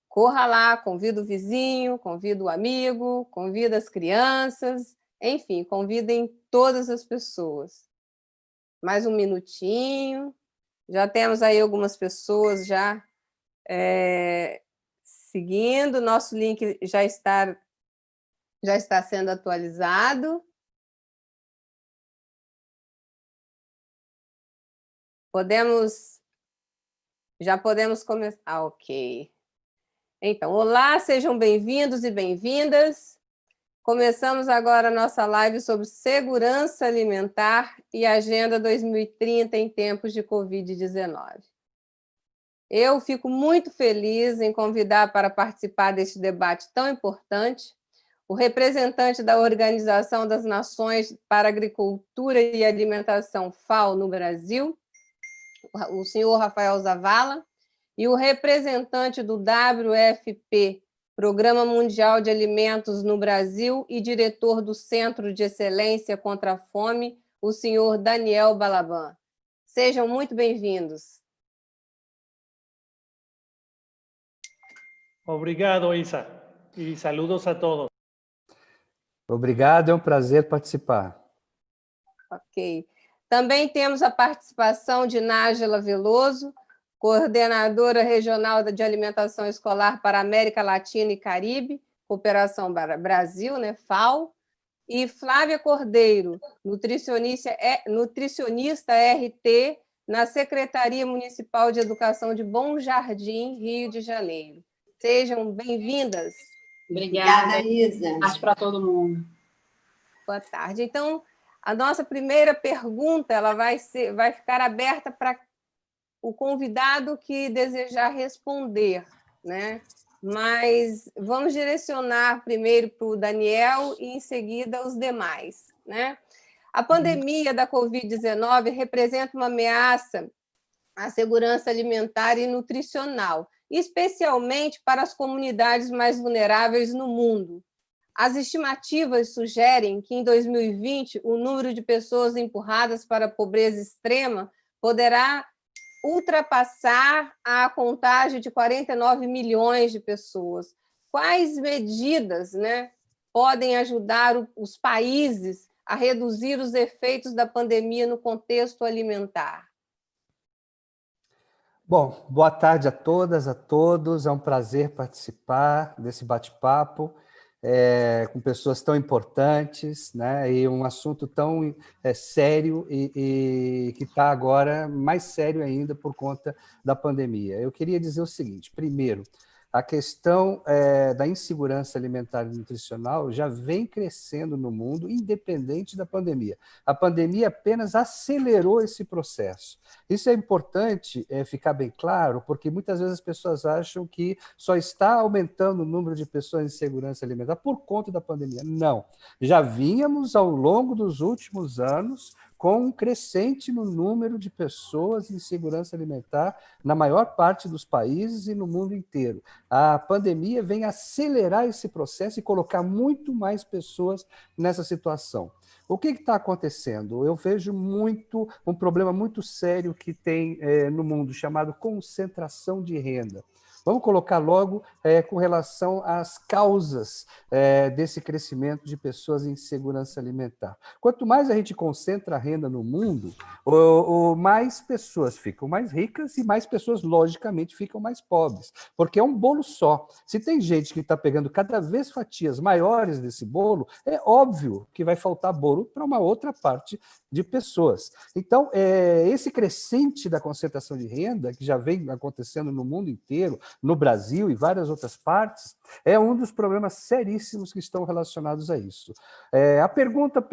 corra lá, convida o vizinho, convida o amigo, convida as crianças, enfim, convidem todas as pessoas. Mais um minutinho. Já temos aí algumas pessoas já seguindo. Nosso link já está sendo atualizado. Já podemos começar. Ok. Então, olá, sejam bem-vindos e bem-vindas. Começamos agora a nossa live sobre segurança alimentar e Agenda 2030 em tempos de Covid-19. Eu fico muito feliz em convidar para participar deste debate tão importante o representante da Organização das Nações para Agricultura e Alimentação, FAO, no Brasil, o senhor Rafael Zavala, e o representante do WFP, Programa Mundial de Alimentos no Brasil, e diretor do Centro de Excelência contra a Fome, o senhor Daniel Balaban. Sejam muito bem-vindos. Obrigado, Isa, e saludos a todos. Obrigado, é um prazer participar. Ok. Também temos a participação de Nájila Veloso, coordenadora regional de alimentação escolar para América Latina e Caribe, Cooperação Brasil, né, FAO, e Flávia Cordeiro, nutricionista RT na Secretaria Municipal de Educação de Bom Jardim, Rio de Janeiro. Sejam bem-vindas. Obrigada, Isa. Boa tarde para todo mundo. Boa tarde. Então, a nossa primeira pergunta ela vai ficar aberta para o convidado que desejar responder, né? Mas vamos direcionar primeiro para o Daniel e, em seguida, os demais, né? A pandemia da Covid-19 representa uma ameaça à segurança alimentar e nutricional, especialmente para as comunidades mais vulneráveis no mundo. As estimativas sugerem que, em 2020, o número de pessoas empurradas para a pobreza extrema poderá ultrapassar a contagem de 49 milhões de pessoas. Quais medidas, né, podem ajudar os países a reduzir os efeitos da pandemia no contexto alimentar? Bom, boa tarde a todas, a todos. É um prazer participar desse bate-papo com pessoas tão importantes, né? E um assunto tão sério e que está agora mais sério ainda por conta da pandemia. Eu queria dizer o seguinte: primeiro, a questão da insegurança alimentar e nutricional já vem crescendo no mundo, independente da pandemia. A pandemia apenas acelerou esse processo. Isso é importante ficar bem claro, porque muitas vezes as pessoas acham que só está aumentando o número de pessoas em insegurança alimentar por conta da pandemia. Não. Já vínhamos, ao longo dos últimos anos, com um crescente no número de pessoas em insegurança alimentar na maior parte dos países e no mundo inteiro. A pandemia vem acelerar esse processo e colocar muito mais pessoas nessa situação. O que está acontecendo? Eu vejo um problema muito sério que tem no mundo, chamado concentração de renda. Vamos colocar logo com relação às causas desse crescimento de pessoas em insegurança alimentar. Quanto mais a gente concentra a renda no mundo, mais pessoas ficam mais ricas e mais pessoas, logicamente, ficam mais pobres, porque é um bolo só. Se tem gente que está pegando cada vez fatias maiores desse bolo, é óbvio que vai faltar bolo para uma outra parte de pessoas. Então, esse crescente da concentração de renda, que já vem acontecendo no mundo inteiro, no Brasil e várias outras partes, é um dos problemas seríssimos que estão relacionados a isso. A pergunta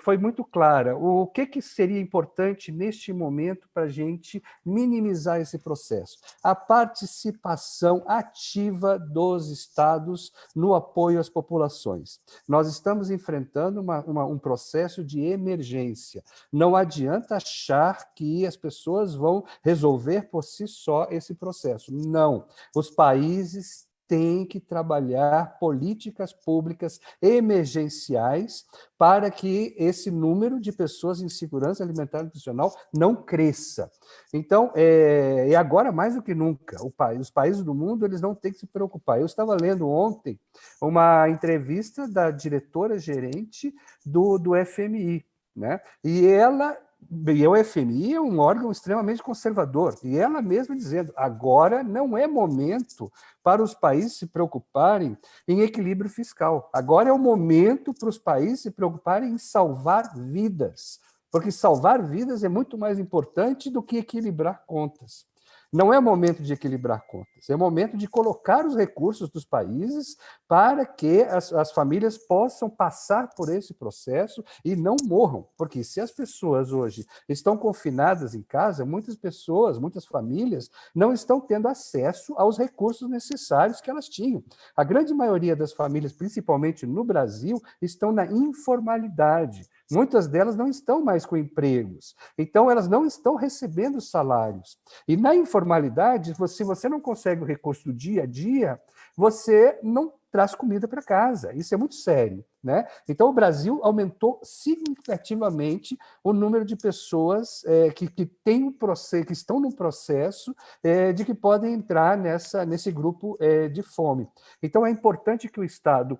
foi muito clara: o que seria importante neste momento para a gente minimizar esse processo? A participação ativa dos estados no apoio às populações. Nós estamos enfrentando um processo de emergência. Não adianta achar que as pessoas vão resolver por si só esse processo. Não. Os países tem que trabalhar políticas públicas emergenciais para que esse número de pessoas em segurança alimentar e nutricional não cresça. Então, e agora mais do que nunca, os países do mundo eles não têm que se preocupar. Eu estava lendo ontem uma entrevista da diretora-gerente do FMI, né? E o FMI é um órgão extremamente conservador, e ela mesma dizendo, agora não é momento para os países se preocuparem em equilíbrio fiscal. Agora é o momento para os países se preocuparem em salvar vidas, porque salvar vidas é muito mais importante do que equilibrar contas. Não é momento de equilibrar contas, é momento de colocar os recursos dos países para que as famílias possam passar por esse processo e não morram. Porque se as pessoas hoje estão confinadas em casa, muitas pessoas, muitas famílias, não estão tendo acesso aos recursos necessários que elas tinham. A grande maioria das famílias, principalmente no Brasil, estão na informalidade. Muitas delas não estão mais com empregos, então elas não estão recebendo salários. E na informalidade, se você não consegue o recurso do dia a dia, você não traz comida para casa. Isso é muito sério, né? Então o Brasil aumentou significativamente o número de pessoas que estão no processo de que podem entrar nesse grupo de fome. Então é importante que o Estado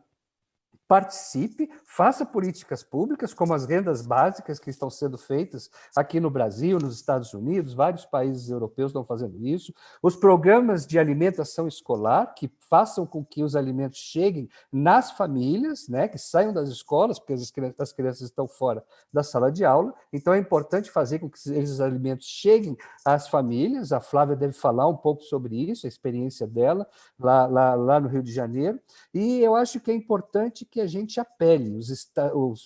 participe, faça políticas públicas, como as rendas básicas que estão sendo feitas aqui no Brasil, nos Estados Unidos, vários países europeus estão fazendo isso, os programas de alimentação escolar, que façam com que os alimentos cheguem nas famílias, né, que saiam das escolas, porque as crianças estão fora da sala de aula, então é importante fazer com que esses alimentos cheguem às famílias. A Flávia deve falar um pouco sobre isso, a experiência dela lá no Rio de Janeiro, e eu acho que é importante que a gente apele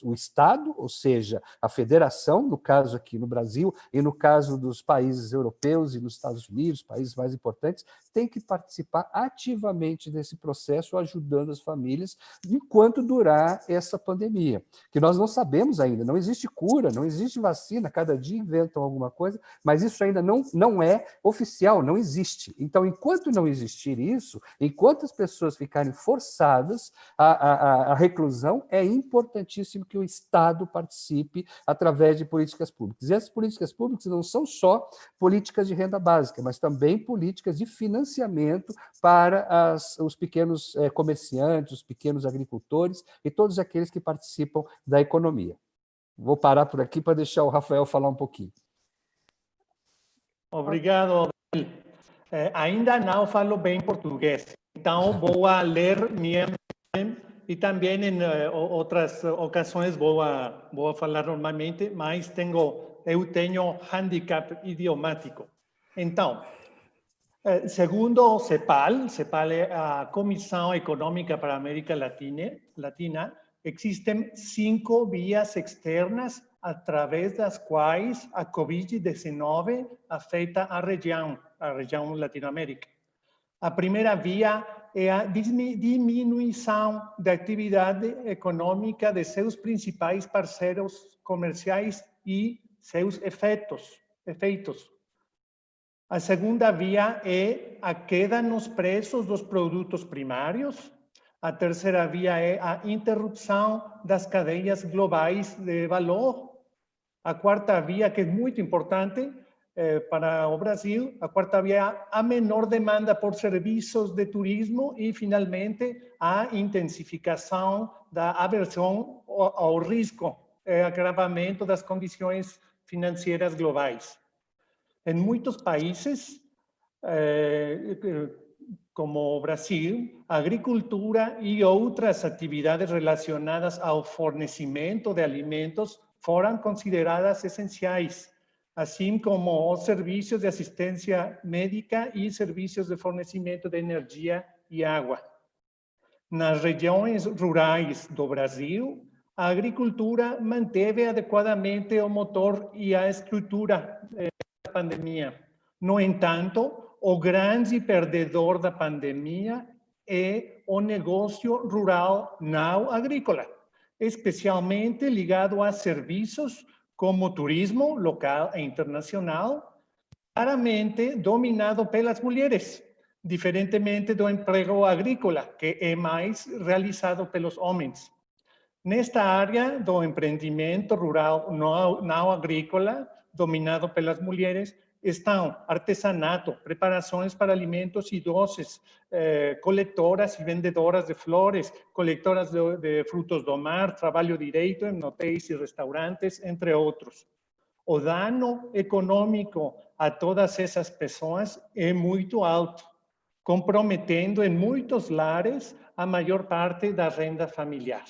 o Estado, ou seja, a federação, no caso aqui no Brasil, e no caso dos países europeus e nos Estados Unidos, países mais importantes, tem que participar ativamente desse processo, ajudando as famílias, enquanto durar essa pandemia, que nós não sabemos ainda, não existe cura, não existe vacina, cada dia inventam alguma coisa, mas isso ainda não é oficial, não existe. Então, enquanto não existir isso, enquanto as pessoas ficarem forçadas a reclusão, é importantíssimo que o Estado participe através de políticas públicas. E essas políticas públicas não são só políticas de renda básica, mas também políticas de financiamento para os pequenos comerciantes, os pequenos agricultores e todos aqueles que participam da economia. Vou parar por aqui para deixar o Rafael falar um pouquinho. Obrigado. Ainda não falo bem português, então vou ler minha e também em outras ocasiões vou falar normalmente, mas eu tenho handicap idiomático. Então, segundo o CEPAL é a Comissão Econômica para a América Latina, existem 5 vias externas através das quais a Covid-19 afeta a região Latinoamérica. A primeira via é a diminuição da atividade econômica de seus principais parceiros comerciais e seus efeitos. A segunda via é a queda nos preços dos produtos primários. A terceira via é a interrupção das cadeias globais de valor. A quarta via, que é muito importante para o Brasil, a quarta via é a menor demanda por serviços de turismo e, finalmente, a intensificação da aversão ao risco, agravamento das condições financeiras globais. Em muitos países, como o Brasil, a agricultura e outras atividades relacionadas ao fornecimento de alimentos foram consideradas essenciais, assim como os serviços de assistência médica e serviços de fornecimento de energia e água. Nas regiões rurais do Brasil, a agricultura manteve adequadamente o motor e a estrutura da pandemia. No entanto, o grande perdedor da pandemia é o negócio rural não agrícola, especialmente ligado a serviços como turismo local e internacional, claramente dominado pelas mulheres, diferentemente do emprego agrícola, que é mais realizado pelos homens. Nesta área do empreendimento rural não agrícola, dominado pelas mulheres, estão artesanato, preparações para alimentos e doces, coletoras e vendedoras de flores, coletoras de frutos do mar, trabalho direito em hotéis e restaurantes, entre outros. O dano econômico a todas essas pessoas é muito alto, comprometendo em muitos lares a maior parte da renda familiar.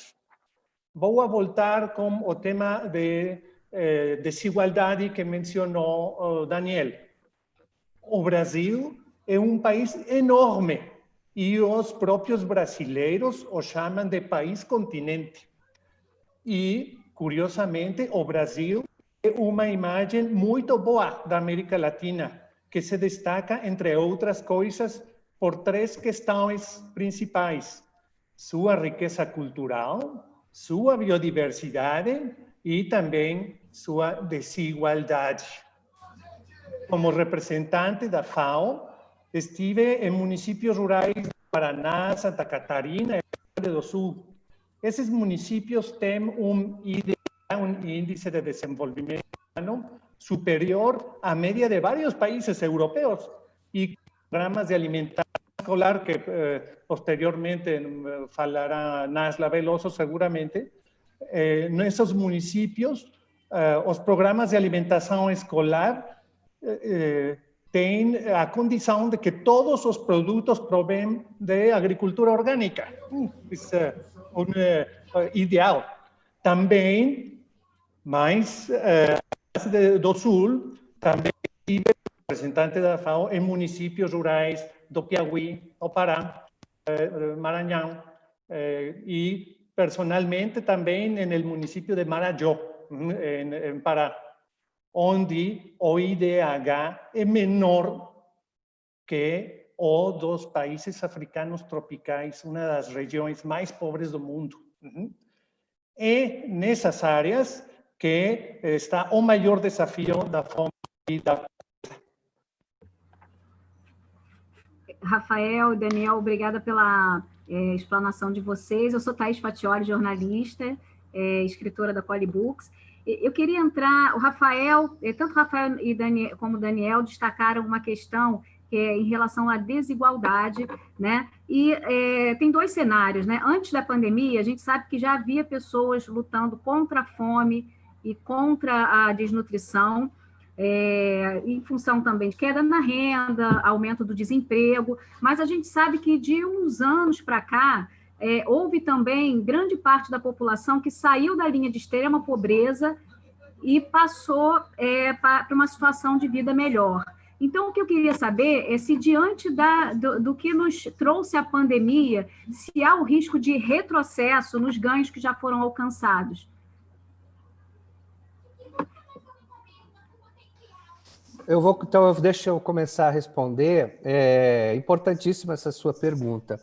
Vou voltar com o tema de desigualdade que mencionou Daniel. O Brasil é um país enorme e os próprios brasileiros o chamam de país-continente. E, curiosamente, o Brasil é uma imagem muito boa da América Latina, que se destaca, entre outras coisas, por três questões principais: sua riqueza cultural, sua biodiversidade e também sua desigualdade. Como representante da FAO, estive em municípios rurais do Paraná, Santa Catarina e Rio Grande do Sul. Esses municípios têm um índice de desenvolvimento humano superior à média de vários países europeus e programas de alimentação escolar, que posteriormente falará Nasla Veloso seguramente. Nesses municípios, os programas de alimentação escolar têm a condição de que todos os produtos provêm de agricultura orgânica. Isso é ideal. Também, mais do Sul, também tive representante da FAO em municípios rurais do Piauí, do Pará, Maranhão, e personalmente também no município de Marajó, em Pará, onde o IDH é menor que o dos países africanos tropicais, uma das regiões mais pobres do mundo. É nessas áreas que está o maior desafio da fome e da... Rafael e Daniel, obrigada pela explanação de vocês. Eu sou Thaís Fatioli, jornalista, escritora da Polybooks. Eu queria entrar, o Rafael, tanto o Rafael e Daniel, como o Daniel destacaram uma questão em relação à desigualdade, né? E tem dois cenários, né? Antes da pandemia, a gente sabe que já havia pessoas lutando contra a fome e contra a desnutrição, em função também de queda na renda, aumento do desemprego, mas a gente sabe que de uns anos para cá, houve também grande parte da população que saiu da linha de extrema pobreza e passou para uma situação de vida melhor. Então, o que eu queria saber é se, diante do que nos trouxe a pandemia, se há o risco de retrocesso nos ganhos que já foram alcançados. Então, deixa eu começar a responder. É importantíssima essa sua pergunta.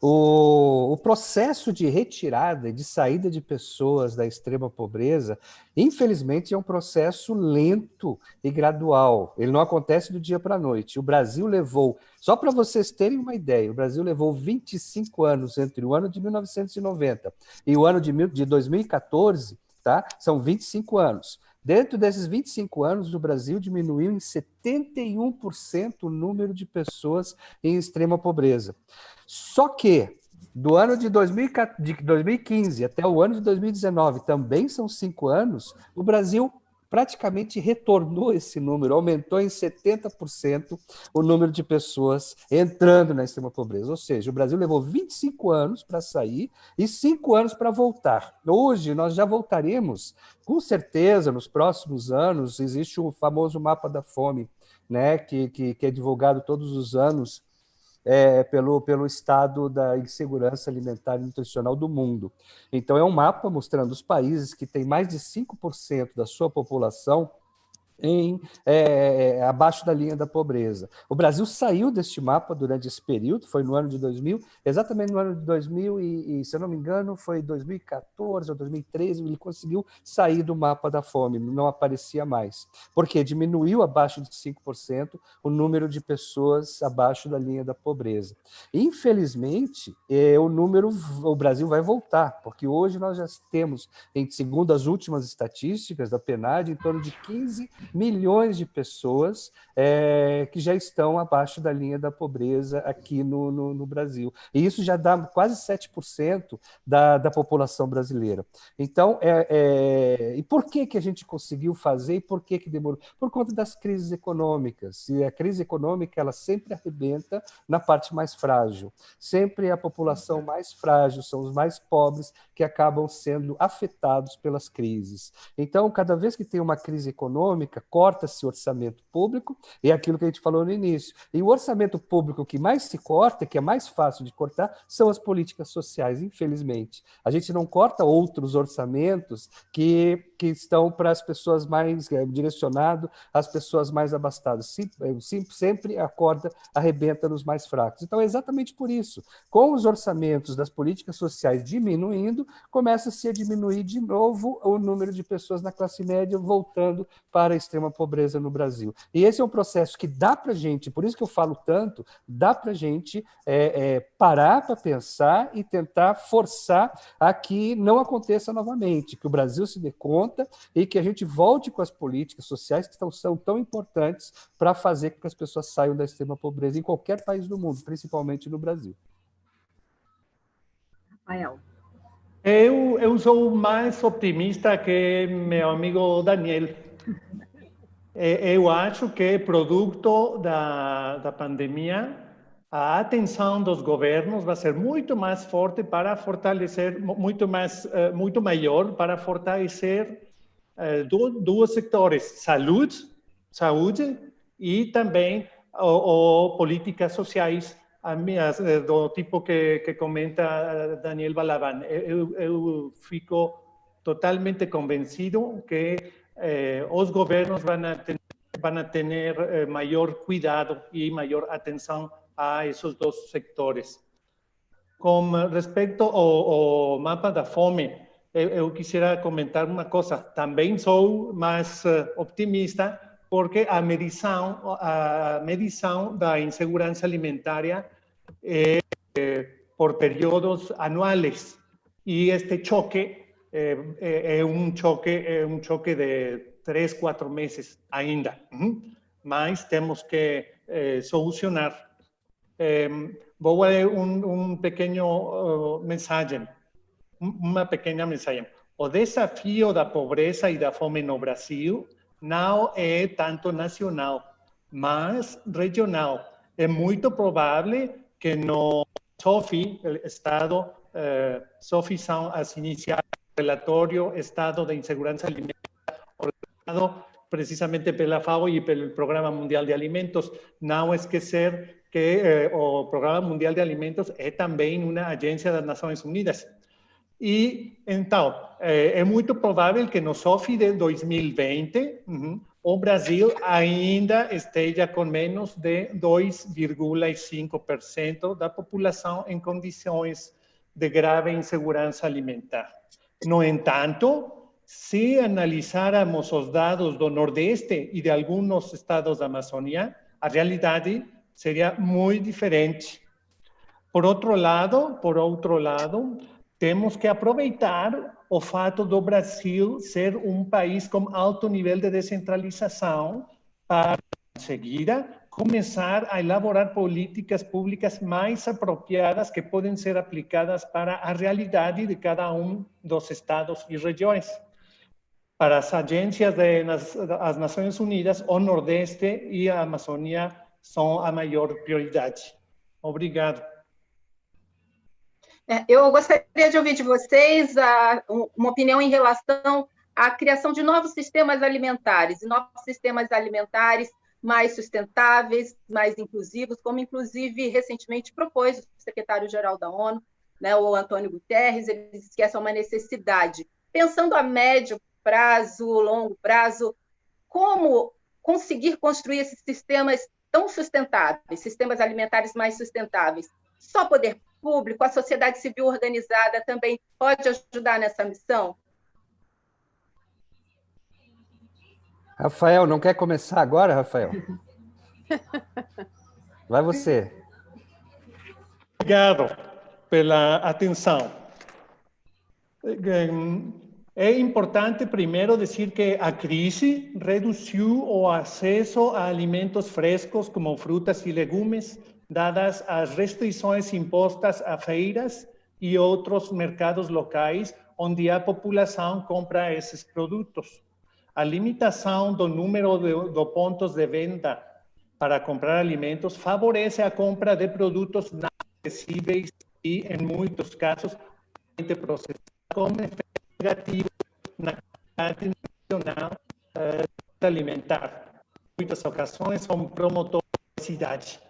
O processo de retirada, de saída de pessoas da extrema pobreza, infelizmente, é um processo lento e gradual. Ele não acontece do dia para a noite. O Brasil levou, só para vocês terem uma ideia, o Brasil levou 25 anos entre o ano de 1990 e o ano de 2014, tá? São 25 anos. Dentro desses 25 anos, o Brasil diminuiu em 71% o número de pessoas em extrema pobreza. Só que, do ano de 2015 até o ano de 2019, também são 5 anos, o Brasil praticamente retornou esse número, aumentou em 70% o número de pessoas entrando na extrema pobreza. Ou seja, o Brasil levou 25 anos para sair e 5 anos para voltar. Hoje, nós já voltaremos, com certeza, nos próximos anos. Existe o famoso mapa da fome, né, que é divulgado todos os anos pelo estado da insegurança alimentar e nutricional do mundo. Então, é um mapa mostrando os países que têm mais de 5% da sua população abaixo da linha da pobreza. O Brasil saiu deste mapa durante esse período, foi no ano de 2000, exatamente no ano de 2000, e se eu não me engano, foi 2014 ou 2013, ele conseguiu sair do mapa da fome, não aparecia mais. Porque diminuiu abaixo de 5% o número de pessoas abaixo da linha da pobreza. Infelizmente, o Brasil vai voltar, porque hoje nós já temos, segundo as últimas estatísticas da PNAD, em torno de 15 milhões de pessoas que já estão abaixo da linha da pobreza aqui no Brasil. E isso já dá quase 7% da população brasileira. Então, e por que a gente conseguiu fazer e por que demorou? Por conta das crises econômicas. E a crise econômica, ela sempre arrebenta na parte mais frágil. Sempre a população mais frágil, são os mais pobres que acabam sendo afetados pelas crises. Então, cada vez que tem uma crise econômica, corta-se o orçamento público, e é aquilo que a gente falou no início. E o orçamento público que mais se corta, que é mais fácil de cortar, são as políticas sociais, infelizmente. A gente não corta outros orçamentos que estão para as pessoas mais direcionados, às pessoas mais abastadas. Sempre a corda arrebenta nos mais fracos. Então, é exatamente por isso. Com os orçamentos das políticas sociais diminuindo, começa-se a diminuir de novo o número de pessoas na classe média voltando para a extrema pobreza no Brasil. E esse é um processo que dá para a gente, por isso que eu falo tanto, dá para a gente parar para pensar e tentar forçar a que não aconteça novamente, que o Brasil se dê conta e que a gente volte com as políticas sociais que são tão importantes para fazer com que as pessoas saiam da extrema pobreza em qualquer país do mundo, principalmente no Brasil. Rafael. Eu sou mais optimista que meu amigo Daniel. Eu acho que, produto da pandemia, a atenção dos governos vai ser muito mais forte para fortalecer, muito maior para fortalecer dois setores, saúde e também políticas sociais, do tipo que comenta Daniel Balaban. Eu fico totalmente convencido que os governos vão ter maior cuidado e maior atenção a esses dois setores. Com respeito ao mapa da fome, eu quisiera comentar uma coisa. Também sou mais optimista, porque a medição da insegurança alimentar é por períodos anuais. E este choque é um choque de 3, 4 meses ainda. Mas temos que solucionar. Vou ler uma pequena mensagem. O desafio da pobreza e da fome no Brasil não é tanto nacional, mas regional. É muito provável que no SOFI, SOFI são as iniciais do relatório Estado de Insegurança Alimentar, organizado precisamente pela FAO e pelo Programa Mundial de Alimentos. Não esquecer que o Programa Mundial de Alimentos é também uma agência das Nações Unidas. E, então, é muito provável que no SOFI de 2020, o Brasil ainda esteja com menos de 2,5% da população em condições de grave insegurança alimentar. No entanto, se analisarmos os dados do Nordeste e de alguns estados da Amazônia, a realidade seria muito diferente. Por outro lado, temos que aproveitar o fato do Brasil ser um país com alto nível de descentralização para, em seguida, começar a elaborar políticas públicas mais apropriadas que podem ser aplicadas para a realidade de cada um dos estados e regiões. Para as agências das Nações Unidas, o Nordeste e a Amazônia são a maior prioridade. Obrigado. Eu gostaria de ouvir de vocês uma opinião em relação à criação de novos sistemas alimentares, e novos sistemas alimentares mais sustentáveis, mais inclusivos, como inclusive recentemente propôs o secretário-geral da ONU, né, o Antônio Guterres. Ele disse que essa é uma necessidade. Pensando a médio prazo, longo prazo, como conseguir construir esses sistemas tão sustentáveis, sistemas alimentares mais sustentáveis? Só poder público, a sociedade civil organizada também pode ajudar nessa missão? Rafael, não quer começar agora, Rafael? Vai você. Obrigado pela atenção. É importante, primeiro, dizer que a crise reduziu o acesso a alimentos frescos, como frutas e legumes, dadas as restrições impostas a feiras e outros mercados locais, onde a população compra esses produtos. A limitação do número de pontos de venda para comprar alimentos favorece a compra de produtos não acessíveis e, em muitos casos, processados, com efeito negativo na qualidade nutricional alimentar. Em muitas ocasiões, são promotores da obesidade.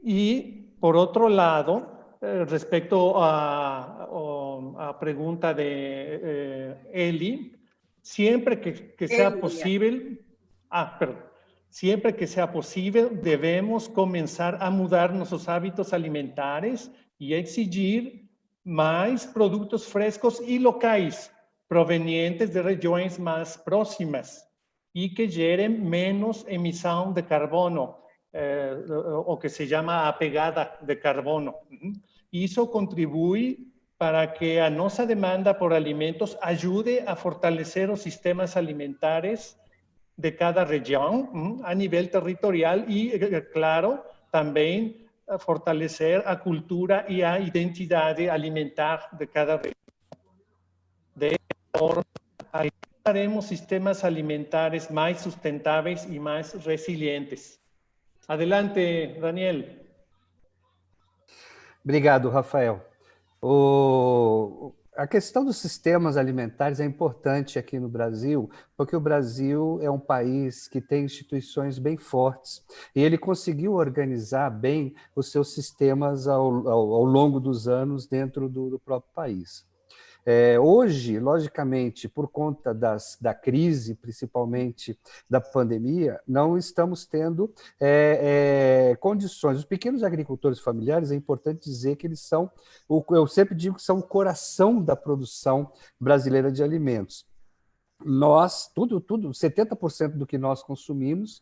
E, por outro lado, respecto à pergunta de Eli, sempre que sea possível, sempre que sea possível, devemos começar a mudar nossos hábitos alimentares e exigir mais produtos frescos e locais, provenientes de regiões mais próximas e que gerem menos emissão de carbono, o que se chama a pegada de carbono. Isso contribui para que a nossa demanda por alimentos ajude a fortalecer os sistemas alimentares de cada região, a nível territorial e, claro, também fortalecer a cultura e a identidade alimentar de cada região. Dessa forma, alcançaremos sistemas alimentares mais sustentáveis e mais resilientes. Adelante, Daniel. Obrigado, Rafael. A questão dos sistemas alimentares é importante aqui no Brasil, porque o Brasil é um país que tem instituições bem fortes e ele conseguiu organizar bem os seus sistemas ao longo dos anos dentro do próprio país. Hoje, logicamente, por conta da crise, principalmente da pandemia, não estamos tendo condições. Os pequenos agricultores familiares, é importante dizer que eles são, eu sempre digo que são o coração da produção brasileira de alimentos. Nós, 70% do que nós consumimos,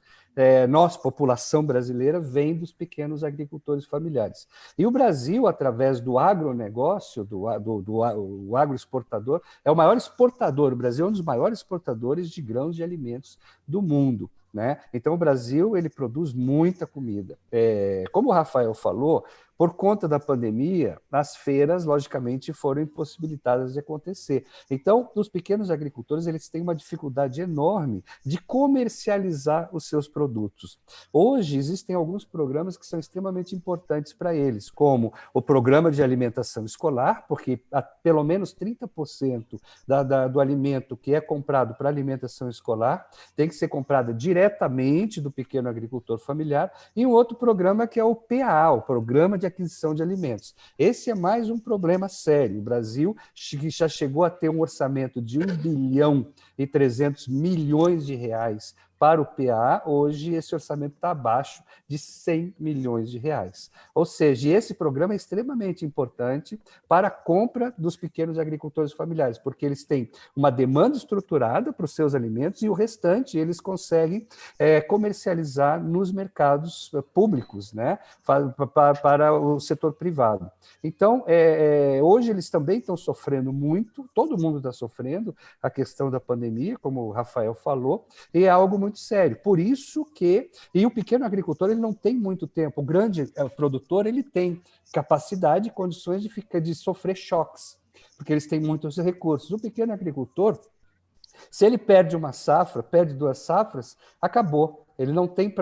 nossa população brasileira, vem dos pequenos agricultores familiares. E o Brasil, através do agronegócio, do agroexportador, é o maior exportador. O Brasil é um dos maiores exportadores de grãos de alimentos do mundo. Né? Então, o Brasil ele produz muita comida. Como o Rafael falou, por conta da pandemia, as feiras, logicamente, foram impossibilitadas de acontecer. Então, os pequenos agricultores eles têm uma dificuldade enorme de comercializar os seus produtos. Hoje, existem alguns programas que são extremamente importantes para eles, como o Programa de Alimentação Escolar, porque pelo menos 30% do alimento que é comprado para alimentação escolar tem que ser comprado diretamente do pequeno agricultor familiar, e um outro programa que é o PAA, o Programa de Aquisição de Alimentos. Esse é mais um problema sério. O Brasil já chegou a ter um orçamento de 1,3 bilhão para o PAA, hoje esse orçamento está abaixo de 100 milhões de reais. Ou seja, esse programa é extremamente importante para a compra dos pequenos agricultores familiares, porque eles têm uma demanda estruturada para os seus alimentos e o restante eles conseguem comercializar nos mercados públicos, né, para o setor privado. Então, hoje eles também estão sofrendo muito, todo mundo está sofrendo a questão da pandemia, como o Rafael falou, e é algo muito sério. Por isso que... E o pequeno agricultor ele não tem muito tempo. O grande produtor ele tem capacidade e condições de sofrer choques, porque eles têm muitos recursos. O pequeno agricultor, se ele perde uma safra, perde 2 safras, acabou. Ele não tem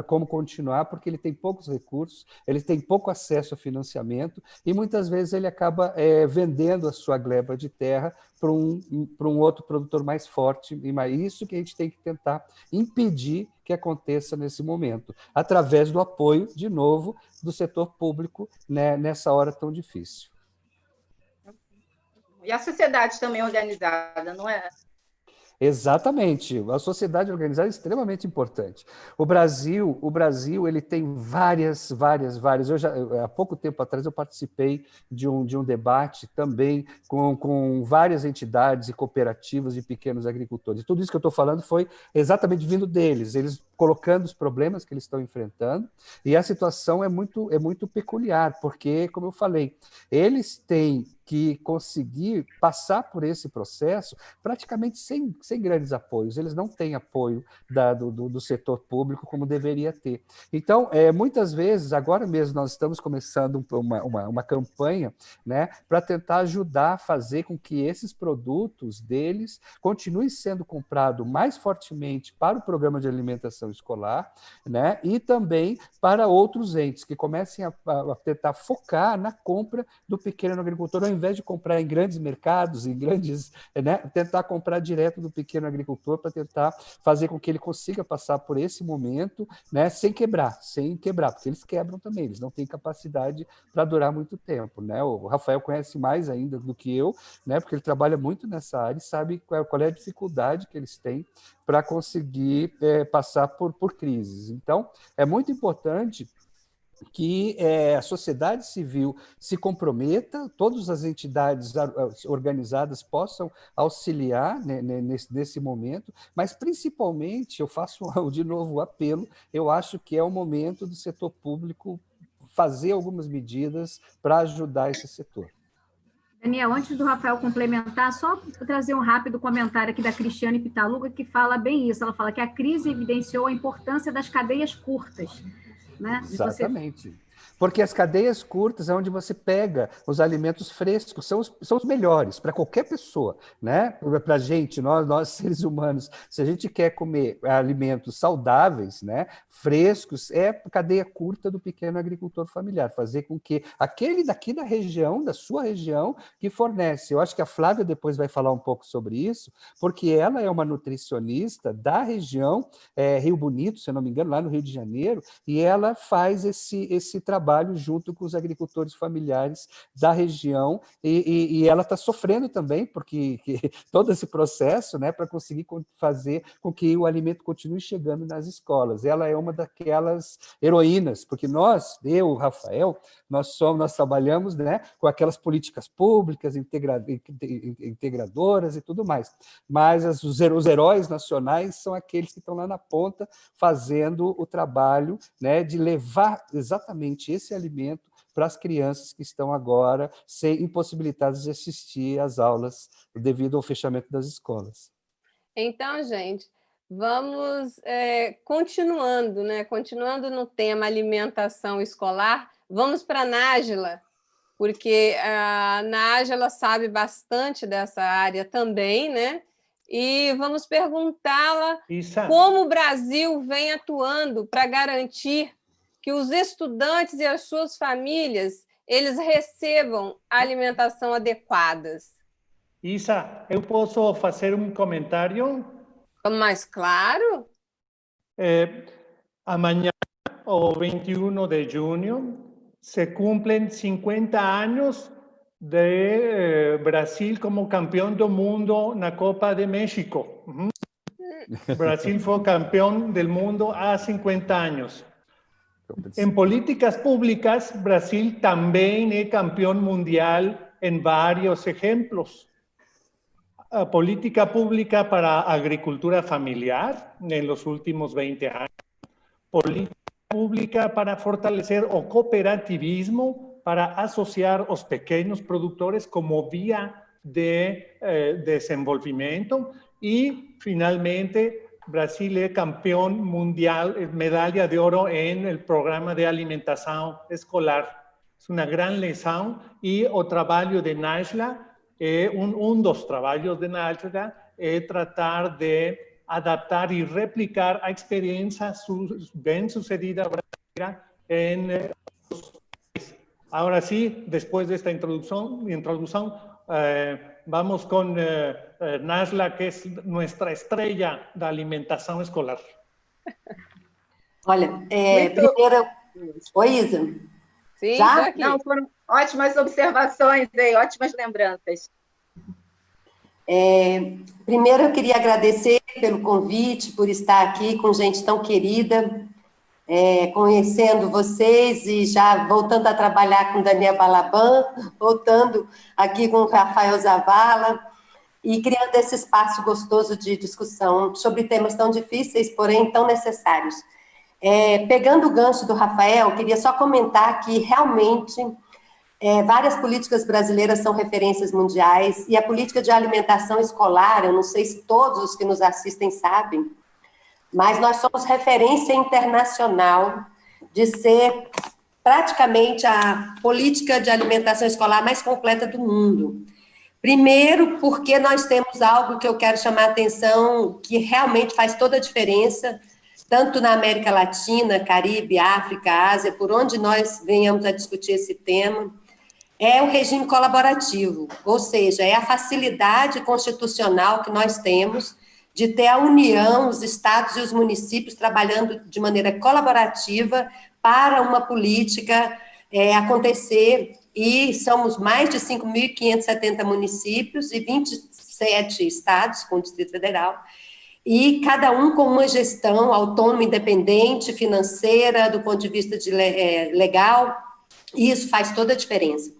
como continuar, porque ele tem poucos recursos, ele tem pouco acesso a financiamento e muitas vezes ele acaba vendendo a sua gleba de terra para um outro produtor mais forte. E isso que a gente tem que tentar impedir que aconteça nesse momento, através do apoio, de novo, do setor público, né, nessa hora tão difícil. E a sociedade também organizada, não é? Exatamente. A sociedade organizada é extremamente importante. O Brasil, ele tem várias. Há pouco tempo atrás eu participei de um debate também com várias entidades e cooperativas de pequenos agricultores. Tudo isso que eu estou falando foi exatamente vindo deles, eles colocando os problemas que eles estão enfrentando, e a situação é muito peculiar, porque, como eu falei, eles têm que conseguir passar por esse processo praticamente sem grandes apoios. Eles não têm apoio do setor público como deveria ter. Então, muitas vezes, agora mesmo, nós estamos começando uma campanha, né, para tentar ajudar a fazer com que esses produtos deles continuem sendo comprados mais fortemente para o programa de alimentação escolar, né, e também para outros entes que comecem a tentar focar na compra do pequeno agricultor, ao invés de comprar em grandes mercados, né, tentar comprar direto do pequeno agricultor para tentar fazer com que ele consiga passar por esse momento, né, sem quebrar, porque eles quebram também, eles não têm capacidade para durar muito tempo, né? O Rafael conhece mais ainda do que eu, né, porque ele trabalha muito nessa área e sabe qual é a dificuldade que eles têm para conseguir passar por crises. Então, é muito importante que a sociedade civil se comprometa, todas as entidades organizadas possam auxiliar, né, nesse momento, mas principalmente, eu faço de novo o apelo, eu acho que é o momento do setor público fazer algumas medidas para ajudar esse setor. Daniel, antes do Rafael complementar, só trazer um rápido comentário aqui da Cristiane Pitaluga, que fala bem isso, ela fala que a crise evidenciou a importância das cadeias curtas, né? Exatamente. Porque as cadeias curtas é onde você pega os alimentos frescos, são os melhores para qualquer pessoa, né? Para a gente, nós seres humanos, se a gente quer comer alimentos saudáveis, né, frescos, é a cadeia curta do pequeno agricultor familiar, fazer com que aquele daqui da região, da sua região, que fornece. Eu acho que a Flávia depois vai falar um pouco sobre isso, porque ela é uma nutricionista da região Rio Bonito, se eu não me engano, lá no Rio de Janeiro, e ela faz esse trabalho junto com os agricultores familiares da região, e ela está sofrendo também, porque todo esse processo, né, para conseguir fazer com que o alimento continue chegando nas escolas. Ela é uma daquelas heroínas, porque eu, o Rafael, nós trabalhamos, né, com aquelas políticas públicas, integradoras e tudo mais, mas os heróis nacionais são aqueles que estão lá na ponta fazendo o trabalho, né, de levar exatamente esse alimento para as crianças que estão agora impossibilitadas de assistir às aulas devido ao fechamento das escolas. Então, gente, vamos continuando, né? Continuando no tema alimentação escolar, vamos para a Nájila, porque a Nájila sabe bastante dessa área também, né? E vamos perguntá-la como o Brasil vem atuando para garantir que os estudantes e as suas famílias eles recebam alimentação adequadas. Isa, eu posso fazer um comentário? Mas claro. Amanhã, o 21 de junho, se cumplen 50 anos de Brasil como campeão do mundo na Copa de México. Brasil foi campeão do mundo há 50 anos. En políticas públicas, Brasil también es campeón mundial en varios ejemplos. Política pública para agricultura familiar en los últimos 20 años. Política pública para fortalecer o cooperativismo, para asociar los pequeños productores como vía de desenvolvimiento. Y finalmente, Brasil es campeón mundial, medalla de oro en el programa de alimentación escolar. Es una gran lección y el trabajo de Nájila, dos trabajos de Nájila, es tratar de adaptar y replicar a experiencia bien sucedida en los países. Ahora sí, después de esta introducción, vamos con Nájila, que es nuestra estrella da alimentação escolar. Olha, primeiro... Oi, Isa? Sim, já? Não, foram ótimas observações aí, ótimas lembranças. Primeiro, eu queria agradecer pelo convite, por estar aqui com gente tão querida, conhecendo vocês e já voltando a trabalhar com Daniel Balaban, voltando aqui com o Rafael Zavala, e criando esse espaço gostoso de discussão sobre temas tão difíceis, porém tão necessários. Pegando o gancho do Rafael, queria só comentar que realmente várias políticas brasileiras são referências mundiais, e a política de alimentação escolar, eu não sei se todos os que nos assistem sabem, mas nós somos referência internacional de ser praticamente a política de alimentação escolar mais completa do mundo. Primeiro, porque nós temos algo que eu quero chamar a atenção, que realmente faz toda a diferença, tanto na América Latina, Caribe, África, Ásia, por onde nós venhamos a discutir esse tema, é o regime colaborativo, ou seja, é a facilidade constitucional que nós temos de ter a União, os estados e os municípios trabalhando de maneira colaborativa para uma política acontecer, e somos mais de 5.570 municípios e 27 estados com o Distrito Federal, e cada um com uma gestão autônoma, independente, financeira, do ponto de vista legal, e isso faz toda a diferença.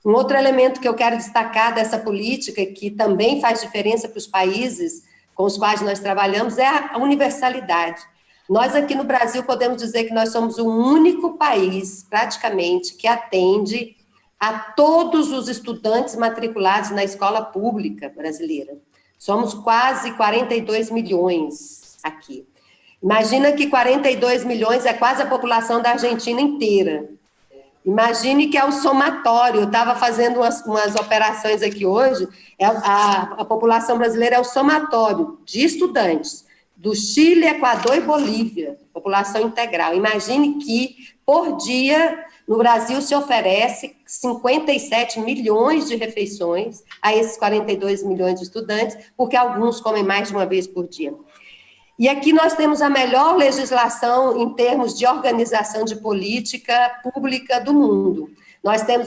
Um outro elemento que eu quero destacar dessa política, que também faz diferença para os países com os quais nós trabalhamos, é a universalidade. Nós aqui no Brasil podemos dizer que nós somos o único país, praticamente, que atende a todos os estudantes matriculados na escola pública brasileira. Somos quase 42 milhões aqui. Imagina que 42 milhões é quase a população da Argentina inteira. Imagine que é o somatório. Eu estava fazendo umas operações aqui hoje, a população brasileira é o somatório de estudantes do Chile, Equador e Bolívia, população integral. Imagine que, por dia, no Brasil se oferece 57 milhões de refeições a esses 42 milhões de estudantes, porque alguns comem mais de uma vez por dia. E aqui nós temos a melhor legislação em termos de organização de política pública do mundo. Nós temos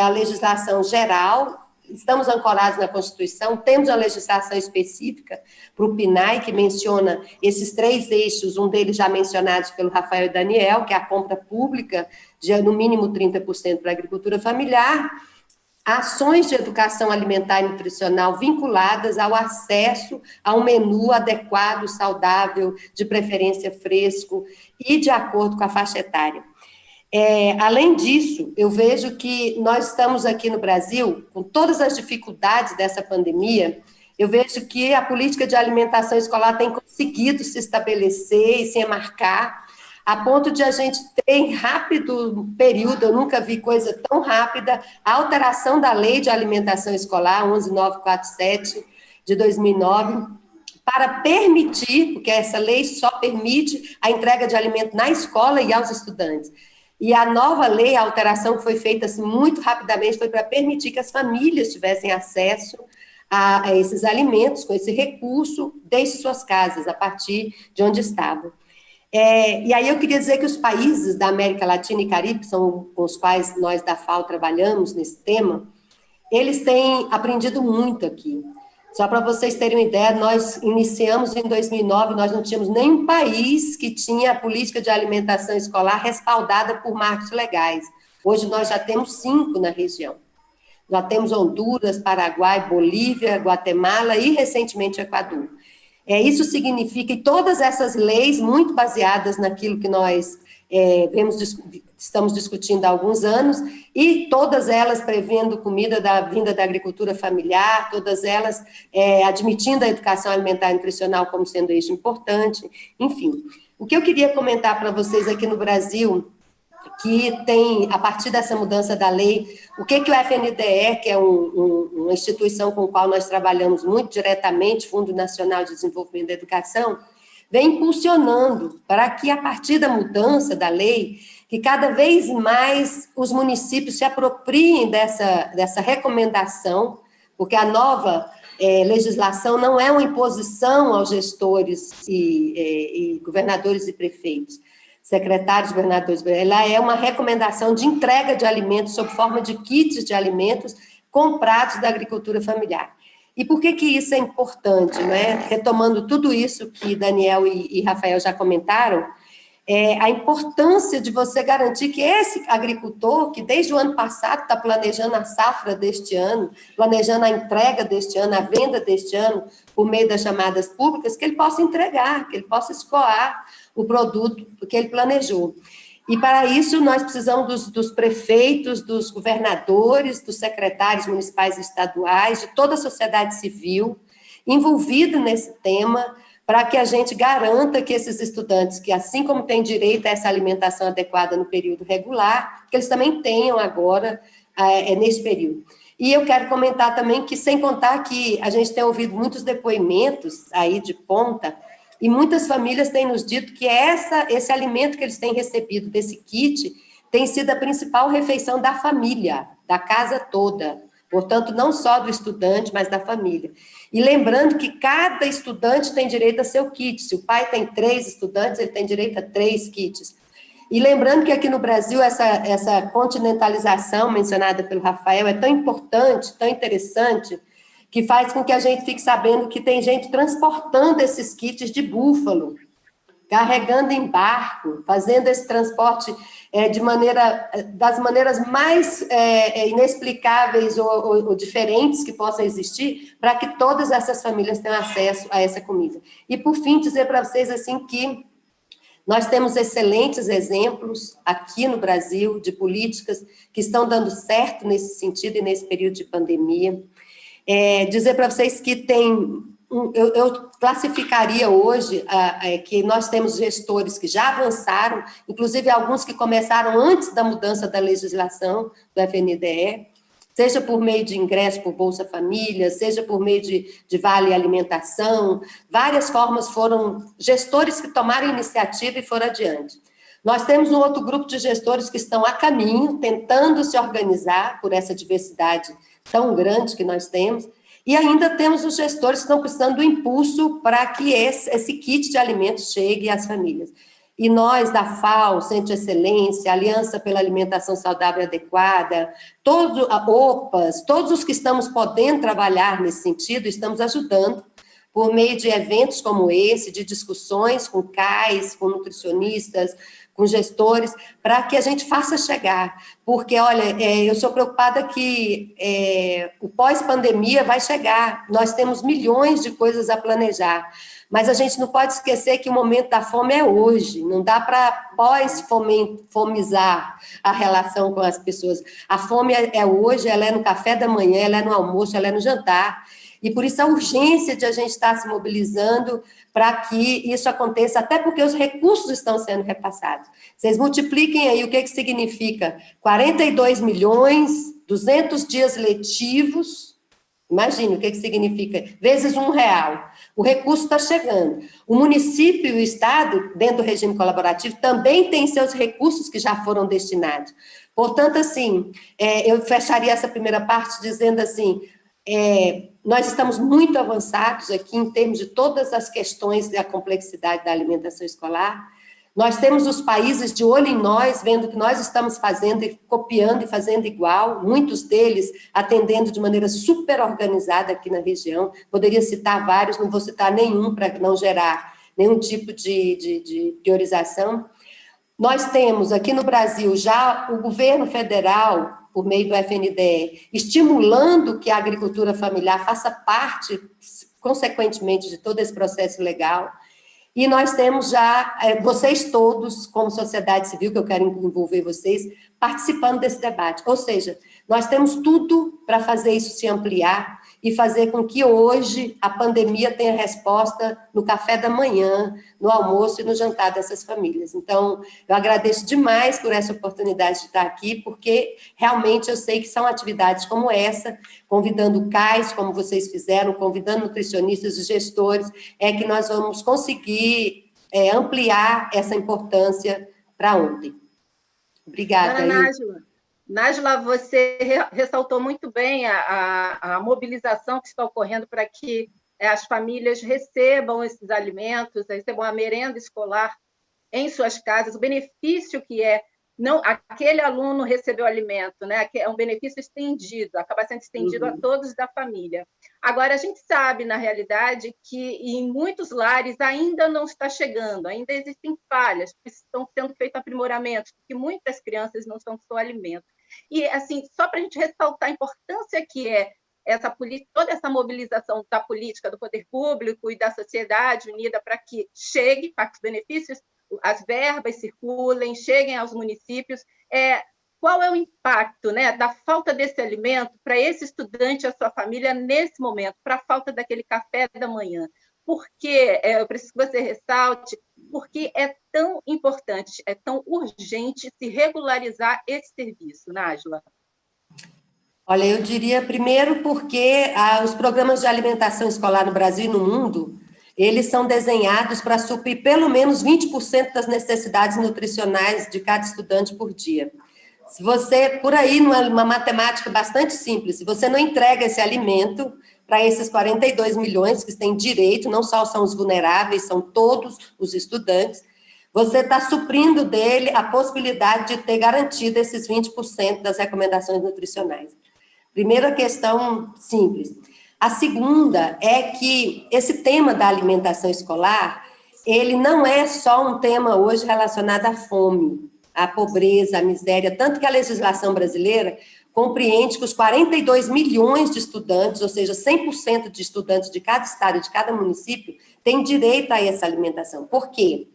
a legislação geral, estamos ancorados na Constituição, temos a legislação específica para o PNAE, que menciona esses 3 eixos, um deles já mencionados pelo Rafael e Daniel, que é a compra pública de no mínimo 30% para a agricultura familiar, ações de educação alimentar e nutricional vinculadas ao acesso a um menu adequado, saudável, de preferência fresco e de acordo com a faixa etária. Além disso, eu vejo que nós estamos aqui no Brasil, com todas as dificuldades dessa pandemia, eu vejo que a política de alimentação escolar tem conseguido se estabelecer e se enmarcar, a ponto de a gente ter em rápido período, eu nunca vi coisa tão rápida, a alteração da Lei de Alimentação Escolar, 11947, de 2009, para permitir, porque essa lei só permite a entrega de alimento na escola e aos estudantes. E a nova lei, a alteração que foi feita assim, muito rapidamente, foi para permitir que as famílias tivessem acesso a esses alimentos, com esse recurso, desde suas casas, a partir de onde estavam. E aí eu queria dizer que os países da América Latina e Caribe, são com os quais nós da FAO trabalhamos nesse tema, eles têm aprendido muito aqui. Só para vocês terem uma ideia, nós iniciamos em 2009, nós não tínhamos nenhum país que tinha a política de alimentação escolar respaldada por marcos legais. Hoje nós já temos 5 na região. Já temos Honduras, Paraguai, Bolívia, Guatemala e, recentemente, Equador. Isso significa que todas essas leis, muito baseadas naquilo que nós estamos discutindo há alguns anos, e todas elas prevendo comida vinda da agricultura familiar, todas elas admitindo a educação alimentar e nutricional como sendo eixo importante, enfim. O que eu queria comentar para vocês aqui no Brasil, que tem, a partir dessa mudança da lei, o que o FNDE, que é uma instituição com a qual nós trabalhamos muito diretamente, Fundo Nacional de Desenvolvimento da Educação, vem impulsionando para que, a partir da mudança da lei, que cada vez mais os municípios se apropriem dessa recomendação, porque a nova legislação não é uma imposição aos gestores e governadores e prefeitos, secretários, governadores, ela é uma recomendação de entrega de alimentos sob forma de kits de alimentos comprados da agricultura familiar. E por que isso é importante, né? Retomando tudo isso que Daniel e Rafael já comentaram, a importância de você garantir que esse agricultor, que desde o ano passado está planejando a safra deste ano, planejando a entrega deste ano, a venda deste ano, por meio das chamadas públicas, que ele possa entregar, que ele possa escoar o produto que ele planejou. E, para isso, nós precisamos dos prefeitos, dos governadores, dos secretários municipais e estaduais, de toda a sociedade civil envolvida nesse tema, para que a gente garanta que esses estudantes, que assim como têm direito a essa alimentação adequada no período regular, que eles também tenham agora, nesse período. E eu quero comentar também que, sem contar que a gente tem ouvido muitos depoimentos aí de ponta, e muitas famílias têm nos dito que esse alimento que eles têm recebido desse kit tem sido a principal refeição da família, da casa toda. Portanto, não só do estudante, mas da família. E lembrando que cada estudante tem direito a seu kit. Se o pai tem 3 estudantes, ele tem direito a 3 kits. E lembrando que aqui no Brasil, essa continentalização mencionada pelo Rafael é tão importante, tão interessante, que faz com que a gente fique sabendo que tem gente transportando esses kits de búfalo, carregando em barco, fazendo esse transporte das maneiras mais inexplicáveis ou diferentes que possam existir, para que todas essas famílias tenham acesso a essa comida. E, por fim, dizer para vocês assim que nós temos excelentes exemplos aqui no Brasil de políticas que estão dando certo nesse sentido e nesse período de pandemia. Dizer para vocês que eu classificaria hoje que nós temos gestores que já avançaram, inclusive alguns que começaram antes da mudança da legislação do FNDE, seja por meio de ingresso por Bolsa Família, seja por meio de Vale Alimentação, várias formas foram gestores que tomaram iniciativa e foram adiante. Nós temos um outro grupo de gestores que estão a caminho, tentando se organizar por essa diversidade tão grande que nós temos, e ainda temos os gestores que estão precisando do impulso para que esse kit de alimentos chegue às famílias. E nós, da FAO, Centro de Excelência, Aliança pela Alimentação Saudável e Adequada, a OPAS, todos os que estamos podendo trabalhar nesse sentido, estamos ajudando, por meio de eventos como esse, de discussões com CAIs, com nutricionistas, com gestores, para que a gente faça chegar. Porque, olha, eu sou preocupada que o pós-pandemia vai chegar, nós temos milhões de coisas a planejar, mas a gente não pode esquecer que o momento da fome é hoje, não dá para pós-fomizar a relação com as pessoas. A fome é hoje, ela é no café da manhã, ela é no almoço, ela é no jantar, e por isso a urgência de a gente estar se mobilizando para que isso aconteça, até porque os recursos estão sendo repassados. Vocês multipliquem aí o que significa 42 milhões, 200 dias letivos, imagine o que significa, vezes R$1. O recurso está chegando. O município e o Estado, dentro do regime colaborativo, também têm seus recursos que já foram destinados. Portanto, assim, eu fecharia essa primeira parte dizendo assim, nós estamos muito avançados aqui em termos de todas as questões da complexidade da alimentação escolar. Nós temos os países de olho em nós, vendo o que nós estamos fazendo e copiando e fazendo igual, muitos deles atendendo de maneira super organizada aqui na região. Poderia citar vários, não vou citar nenhum para não gerar nenhum tipo de priorização. Nós temos aqui no Brasil já o governo federal, por meio do FNDE, estimulando que a agricultura familiar faça parte, consequentemente, de todo esse processo legal. E nós temos já, vocês todos, como sociedade civil, que eu quero envolver vocês, participando desse debate. Ou seja, nós temos tudo para fazer isso se ampliar e fazer com que hoje a pandemia tenha resposta no café da manhã, no almoço e no jantar dessas famílias. Então, eu agradeço demais por essa oportunidade de estar aqui, porque realmente eu sei que são atividades como essa, convidando CAIs, como vocês fizeram, convidando nutricionistas e gestores, que nós vamos conseguir ampliar essa importância para ontem. Obrigada. Nájila, você ressaltou muito bem a mobilização que está ocorrendo para que as famílias recebam esses alimentos, recebam a merenda escolar em suas casas, o benefício que é não, aquele aluno recebeu alimento, né? Que é um benefício estendido, acaba sendo estendido a todos da família. Agora, a gente sabe, na realidade, que em muitos lares ainda não está chegando, ainda existem falhas, estão sendo feitos aprimoramentos, porque muitas crianças não estão com seu alimento. E, assim, só para a gente ressaltar a importância que é toda essa mobilização da política, do poder público e da sociedade unida para que chegue, para que os benefícios, as verbas circulem, cheguem aos municípios. Qual é o impacto, né, da falta desse alimento para esse estudante e a sua família nesse momento, para a falta daquele café da manhã? Porque eu preciso que você ressalte, porque é tão importante, é tão urgente se regularizar esse serviço, Nájila. Olha, eu diria primeiro porque os programas de alimentação escolar no Brasil e no mundo, eles são desenhados para suprir pelo menos 20% das necessidades nutricionais de cada estudante por dia. Se você, por aí, numa matemática bastante simples, se você não entrega esse alimento para esses 42 milhões que têm direito, não só são os vulneráveis, são todos os estudantes, você está suprindo dele a possibilidade de ter garantido esses 20% das recomendações nutricionais. Primeira questão simples. A segunda é que esse tema da alimentação escolar, ele não é só um tema hoje relacionado à fome, à pobreza, à miséria, tanto que a legislação brasileira compreende que os 42 milhões de estudantes, ou seja, 100% de estudantes de cada estado e de cada município, têm direito a essa alimentação. Por quê?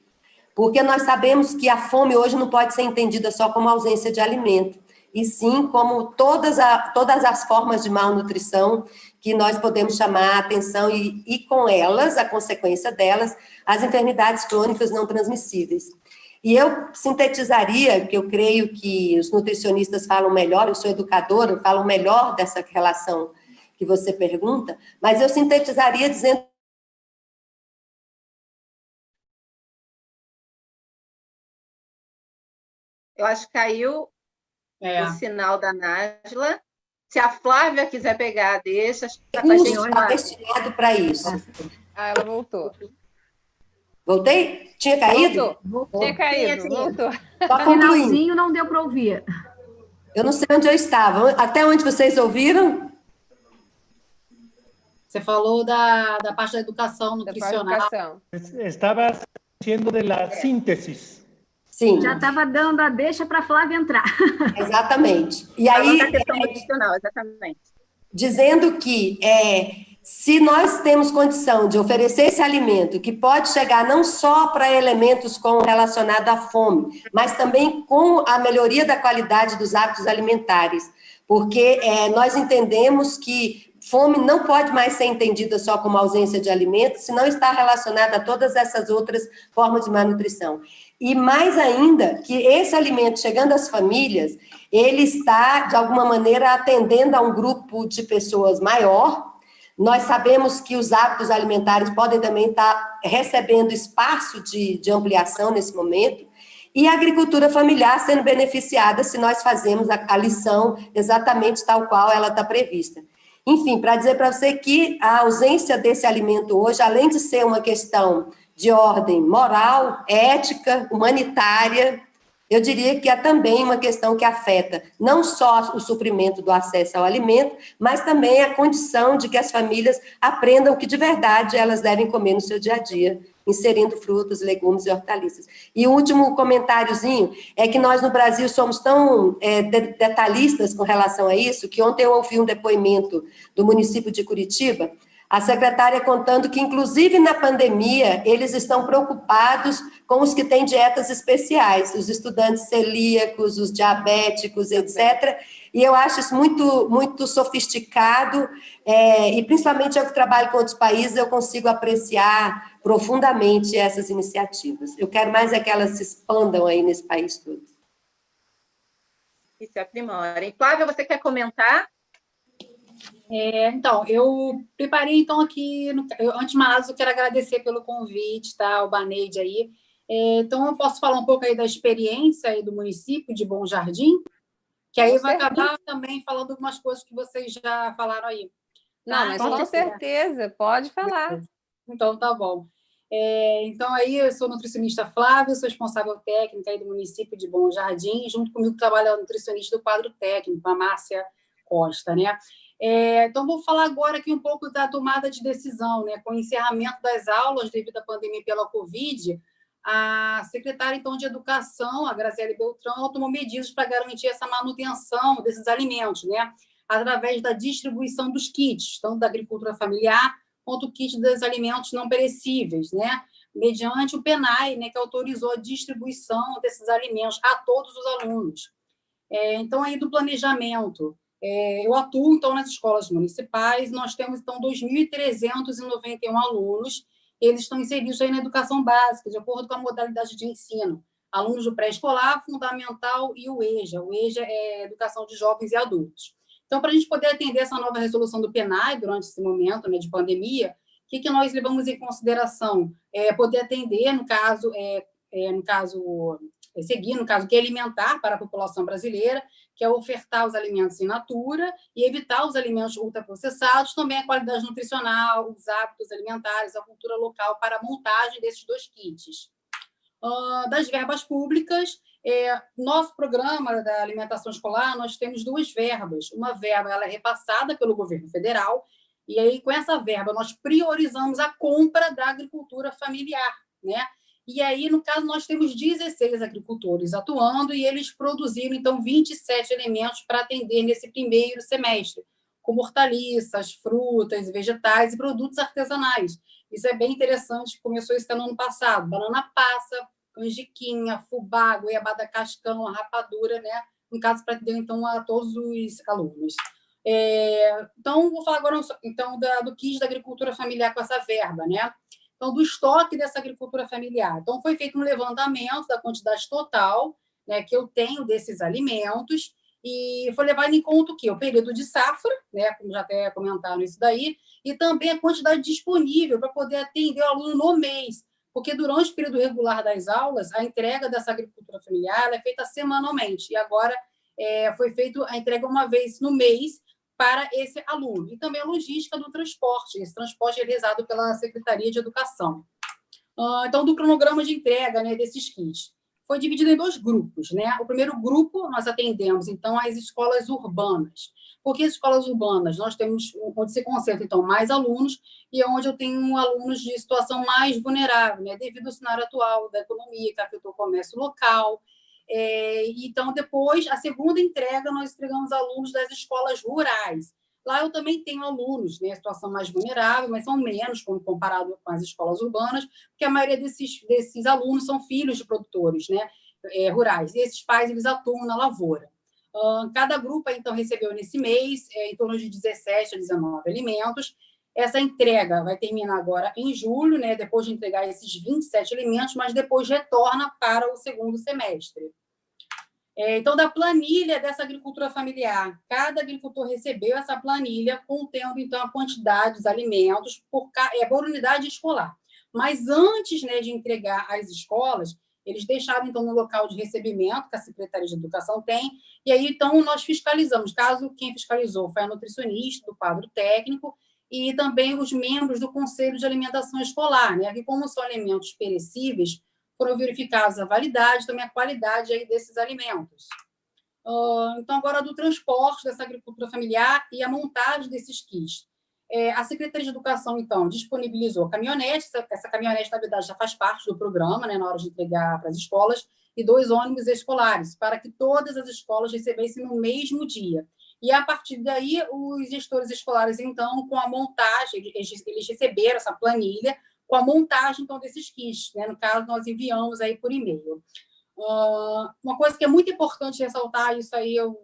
Porque nós sabemos que a fome hoje não pode ser entendida só como ausência de alimento, e sim como todas as formas de malnutrição que nós podemos chamar a atenção e com elas, a consequência delas, as enfermidades crônicas não transmissíveis. E eu sintetizaria, que eu creio que os nutricionistas falam melhor, eu sou educadora, falam melhor dessa relação que você pergunta, mas eu sintetizaria dizendo... Eu acho que caiu o sinal da Nájila. Se a Flávia quiser pegar, deixa. Está destinado para isso. Ela voltou. Voltei? Tinha caído? Voltou. Tinha caído, voltou. Só finalzinho não deu para ouvir. Eu não sei onde eu estava. Até onde vocês ouviram? Você falou da parte da educação nutricional. Estava sendo da síntese. Sim. Já estava dando a deixa para a Flávia entrar. Exatamente. E aí, a questão nutricional, exatamente. Dizendo que se nós temos condição de oferecer esse alimento, que pode chegar não só para elementos relacionados à fome, mas também com a melhoria da qualidade dos hábitos alimentares, porque nós entendemos que fome não pode mais ser entendida só como ausência de alimentos, se não está relacionada a todas essas outras formas de malnutrição. E mais ainda, que esse alimento chegando às famílias, ele está, de alguma maneira, atendendo a um grupo de pessoas maior. Nós sabemos que os hábitos alimentares podem também estar recebendo espaço de ampliação nesse momento, e a agricultura familiar sendo beneficiada se nós fazemos a lição exatamente tal qual ela está prevista. Enfim, para dizer para você que a ausência desse alimento hoje, além de ser uma questão de ordem moral, ética, humanitária, eu diria que é também uma questão que afeta não só o suprimento do acesso ao alimento, mas também a condição de que as famílias aprendam que de verdade elas devem comer no seu dia a dia, inserindo frutas, legumes e hortaliças. E o último comentáriozinho é que nós no Brasil somos tão detalhistas com relação a isso, que ontem eu ouvi um depoimento do município de Curitiba, a secretária contando que, inclusive na pandemia, eles estão preocupados com os que têm dietas especiais, os estudantes celíacos, os diabéticos, etc. E eu acho isso muito, muito sofisticado, e principalmente eu que trabalho com outros países, eu consigo apreciar profundamente essas iniciativas. Eu quero mais que elas se expandam aí nesse país todo. Isso é aprimora. Flávia, você quer comentar? Então, eu preparei, então, aqui, antes de mais nada, eu quero agradecer pelo convite, tá, o Baneide aí. Então, eu posso falar um pouco aí da experiência aí do município de Bom Jardim, que aí vai acabar também falando algumas coisas que vocês já falaram aí. Não, mas com certeza, pode falar. Então, tá bom. Então, aí eu sou nutricionista Flávia, sou responsável técnica aí do município de Bom Jardim, junto comigo trabalha a nutricionista do quadro técnico, a Márcia Costa, né? Então, vou falar agora aqui um pouco da tomada de decisão, né? Com o encerramento das aulas devido à pandemia pela Covid, a secretária, então, de Educação, a Graziele Beltrão, tomou medidas para garantir essa manutenção desses alimentos, né? Através da distribuição dos kits, tanto da agricultura familiar quanto o kit dos alimentos não perecíveis, né? Mediante o PENAI, né, que autorizou a distribuição desses alimentos a todos os alunos. Então, aí do planejamento, eu atuo, então, nas escolas municipais, nós temos, então, 2.391 alunos, eles estão inseridos aí na educação básica, de acordo com a modalidade de ensino, alunos do pré-escolar, fundamental e o EJA. O EJA é Educação de Jovens e Adultos. Então, para a gente poder atender essa nova resolução do PENAI durante esse momento, né, de pandemia, o que nós levamos em consideração? Poder atender, seguir, no caso, que é alimentar para a população brasileira, que é ofertar os alimentos in natura e evitar os alimentos ultraprocessados, também a qualidade nutricional, os hábitos alimentares, a cultura local para a montagem desses 2 kits. Das verbas públicas, nosso programa da alimentação escolar, nós temos 2 verbas. Uma verba ela é repassada pelo governo federal, e aí, com essa verba, nós priorizamos a compra da agricultura familiar, né? E aí, no caso, nós temos 16 agricultores atuando e eles produziram, então, 27 elementos para atender nesse primeiro semestre, como hortaliças, frutas, vegetais e produtos artesanais. Isso é bem interessante, começou esse ano passado. Banana passa, canjiquinha, fubá, goiabada cascão, rapadura, né? No caso, para atender, então, a todos os alunos. Então, vou falar agora então, do kit da agricultura familiar com essa verba, né? Então, do estoque dessa agricultura familiar. Então, foi feito um levantamento da quantidade total, né, que eu tenho desses alimentos e foi levado em conta o quê? O período de safra, né, como já até comentaram isso daí, e também a quantidade disponível para poder atender o aluno no mês, porque durante o período regular das aulas, a entrega dessa agricultura familiar é feita semanalmente, e agora foi feita a entrega uma vez no mês para esse aluno. E também a logística do transporte. Esse transporte é realizado pela Secretaria de Educação. Então, do cronograma de entrega, né, desses kits. Foi dividido em 2 grupos, né? O primeiro grupo, nós atendemos, então, as escolas urbanas. Por que as escolas urbanas? Nós temos onde se concentra, então, mais alunos e onde eu tenho alunos de situação mais vulnerável, né? Devido ao cenário atual da economia, que afetou o comércio local. Então, depois, a segunda entrega, nós entregamos alunos das escolas rurais. Lá eu também tenho alunos, né, situação mais vulnerável, mas são menos, quando comparado com as escolas urbanas, porque a maioria desses alunos são filhos de produtores, né, rurais. E esses pais, eles atuam na lavoura. Cada grupo, então, recebeu nesse mês em torno de 17 a 19 alimentos. Essa entrega vai terminar agora em julho, né, depois de entregar esses 27 alimentos, mas depois retorna para o segundo semestre. Então, da planilha dessa agricultura familiar, cada agricultor recebeu essa planilha contendo, então, a quantidade dos alimentos por unidade escolar. Mas antes, né, de entregar às escolas, eles deixaram, então, no local de recebimento, que a Secretaria de Educação tem, e aí, então, nós fiscalizamos. Caso quem fiscalizou foi a nutricionista do quadro técnico, e também os membros do Conselho de Alimentação Escolar, né? Que, como são alimentos perecíveis, foram verificados a validade, também a qualidade aí desses alimentos. Então, agora do transporte dessa agricultura familiar e a montagem desses kits. A Secretaria de Educação, então, disponibilizou caminhonete, essa caminhonete, na verdade, já faz parte do programa, né, na hora de entregar para as escolas, e 2 ônibus escolares, para que todas as escolas recebessem no mesmo dia. E, a partir daí, os gestores escolares, então, com a montagem, eles receberam essa planilha, com a montagem, então, desses kits, né? No caso, nós enviamos aí por e-mail. Uma coisa que é muito importante ressaltar, isso aí eu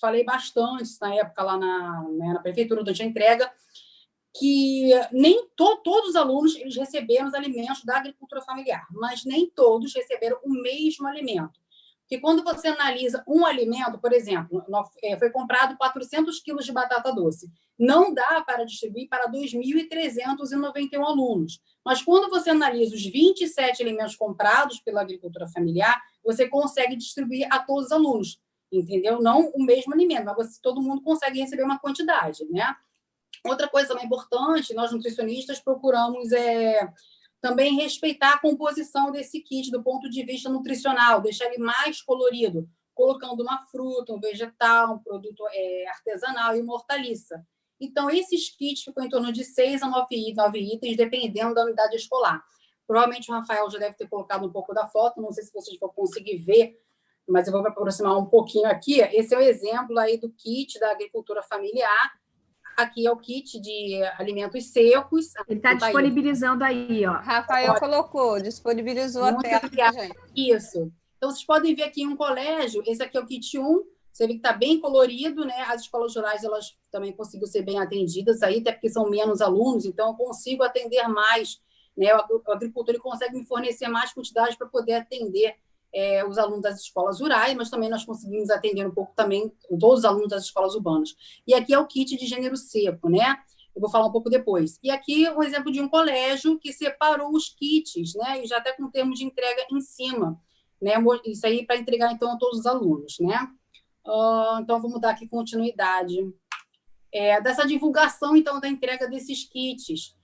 falei bastante na época lá na prefeitura durante a entrega, que nem todos os alunos eles receberam os alimentos da agricultura familiar, mas nem todos receberam o mesmo alimento. Porque quando você analisa um alimento, por exemplo, foi comprado 400 quilos de batata doce, não dá para distribuir para 2.391 alunos. Mas quando você analisa os 27 alimentos comprados pela agricultura familiar, você consegue distribuir a todos os alunos, entendeu? Não o mesmo alimento, mas todo mundo consegue receber uma quantidade, né? Outra coisa também importante, nós nutricionistas procuramos Também respeitar a composição desse kit do ponto de vista nutricional, deixar ele mais colorido, colocando uma fruta, um vegetal, um produto artesanal e uma hortaliça. Então, esses kits ficam em torno de 6 a 9 itens, dependendo da unidade escolar. Provavelmente o Rafael já deve ter colocado um pouco da foto, não sei se vocês vão conseguir ver, mas eu vou me aproximar um pouquinho aqui. Esse é o exemplo aí do kit da agricultura familiar. Aqui é o kit de alimentos secos. Ele está disponibilizando aí, ó. Rafael colocou, disponibilizou a tela pra gente. Isso. Então, vocês podem ver aqui em um colégio, esse aqui é o kit 1, você vê que está bem colorido, né? As escolas rurais, elas também conseguem ser bem atendidas aí, até porque são menos alunos, então eu consigo atender mais, né? O agricultor ele consegue me fornecer mais quantidade para poder atender os alunos das escolas rurais, mas também nós conseguimos atender um pouco também todos os alunos das escolas urbanas. E aqui é o kit de gênero seco, né? Eu vou falar um pouco depois. E aqui um exemplo de um colégio que separou os kits, né? E já até com termos de entrega em cima, né? Isso aí para entregar, então, a todos os alunos, né? Então, vamos dar aqui continuidade. Dessa divulgação, então, da entrega desses kits.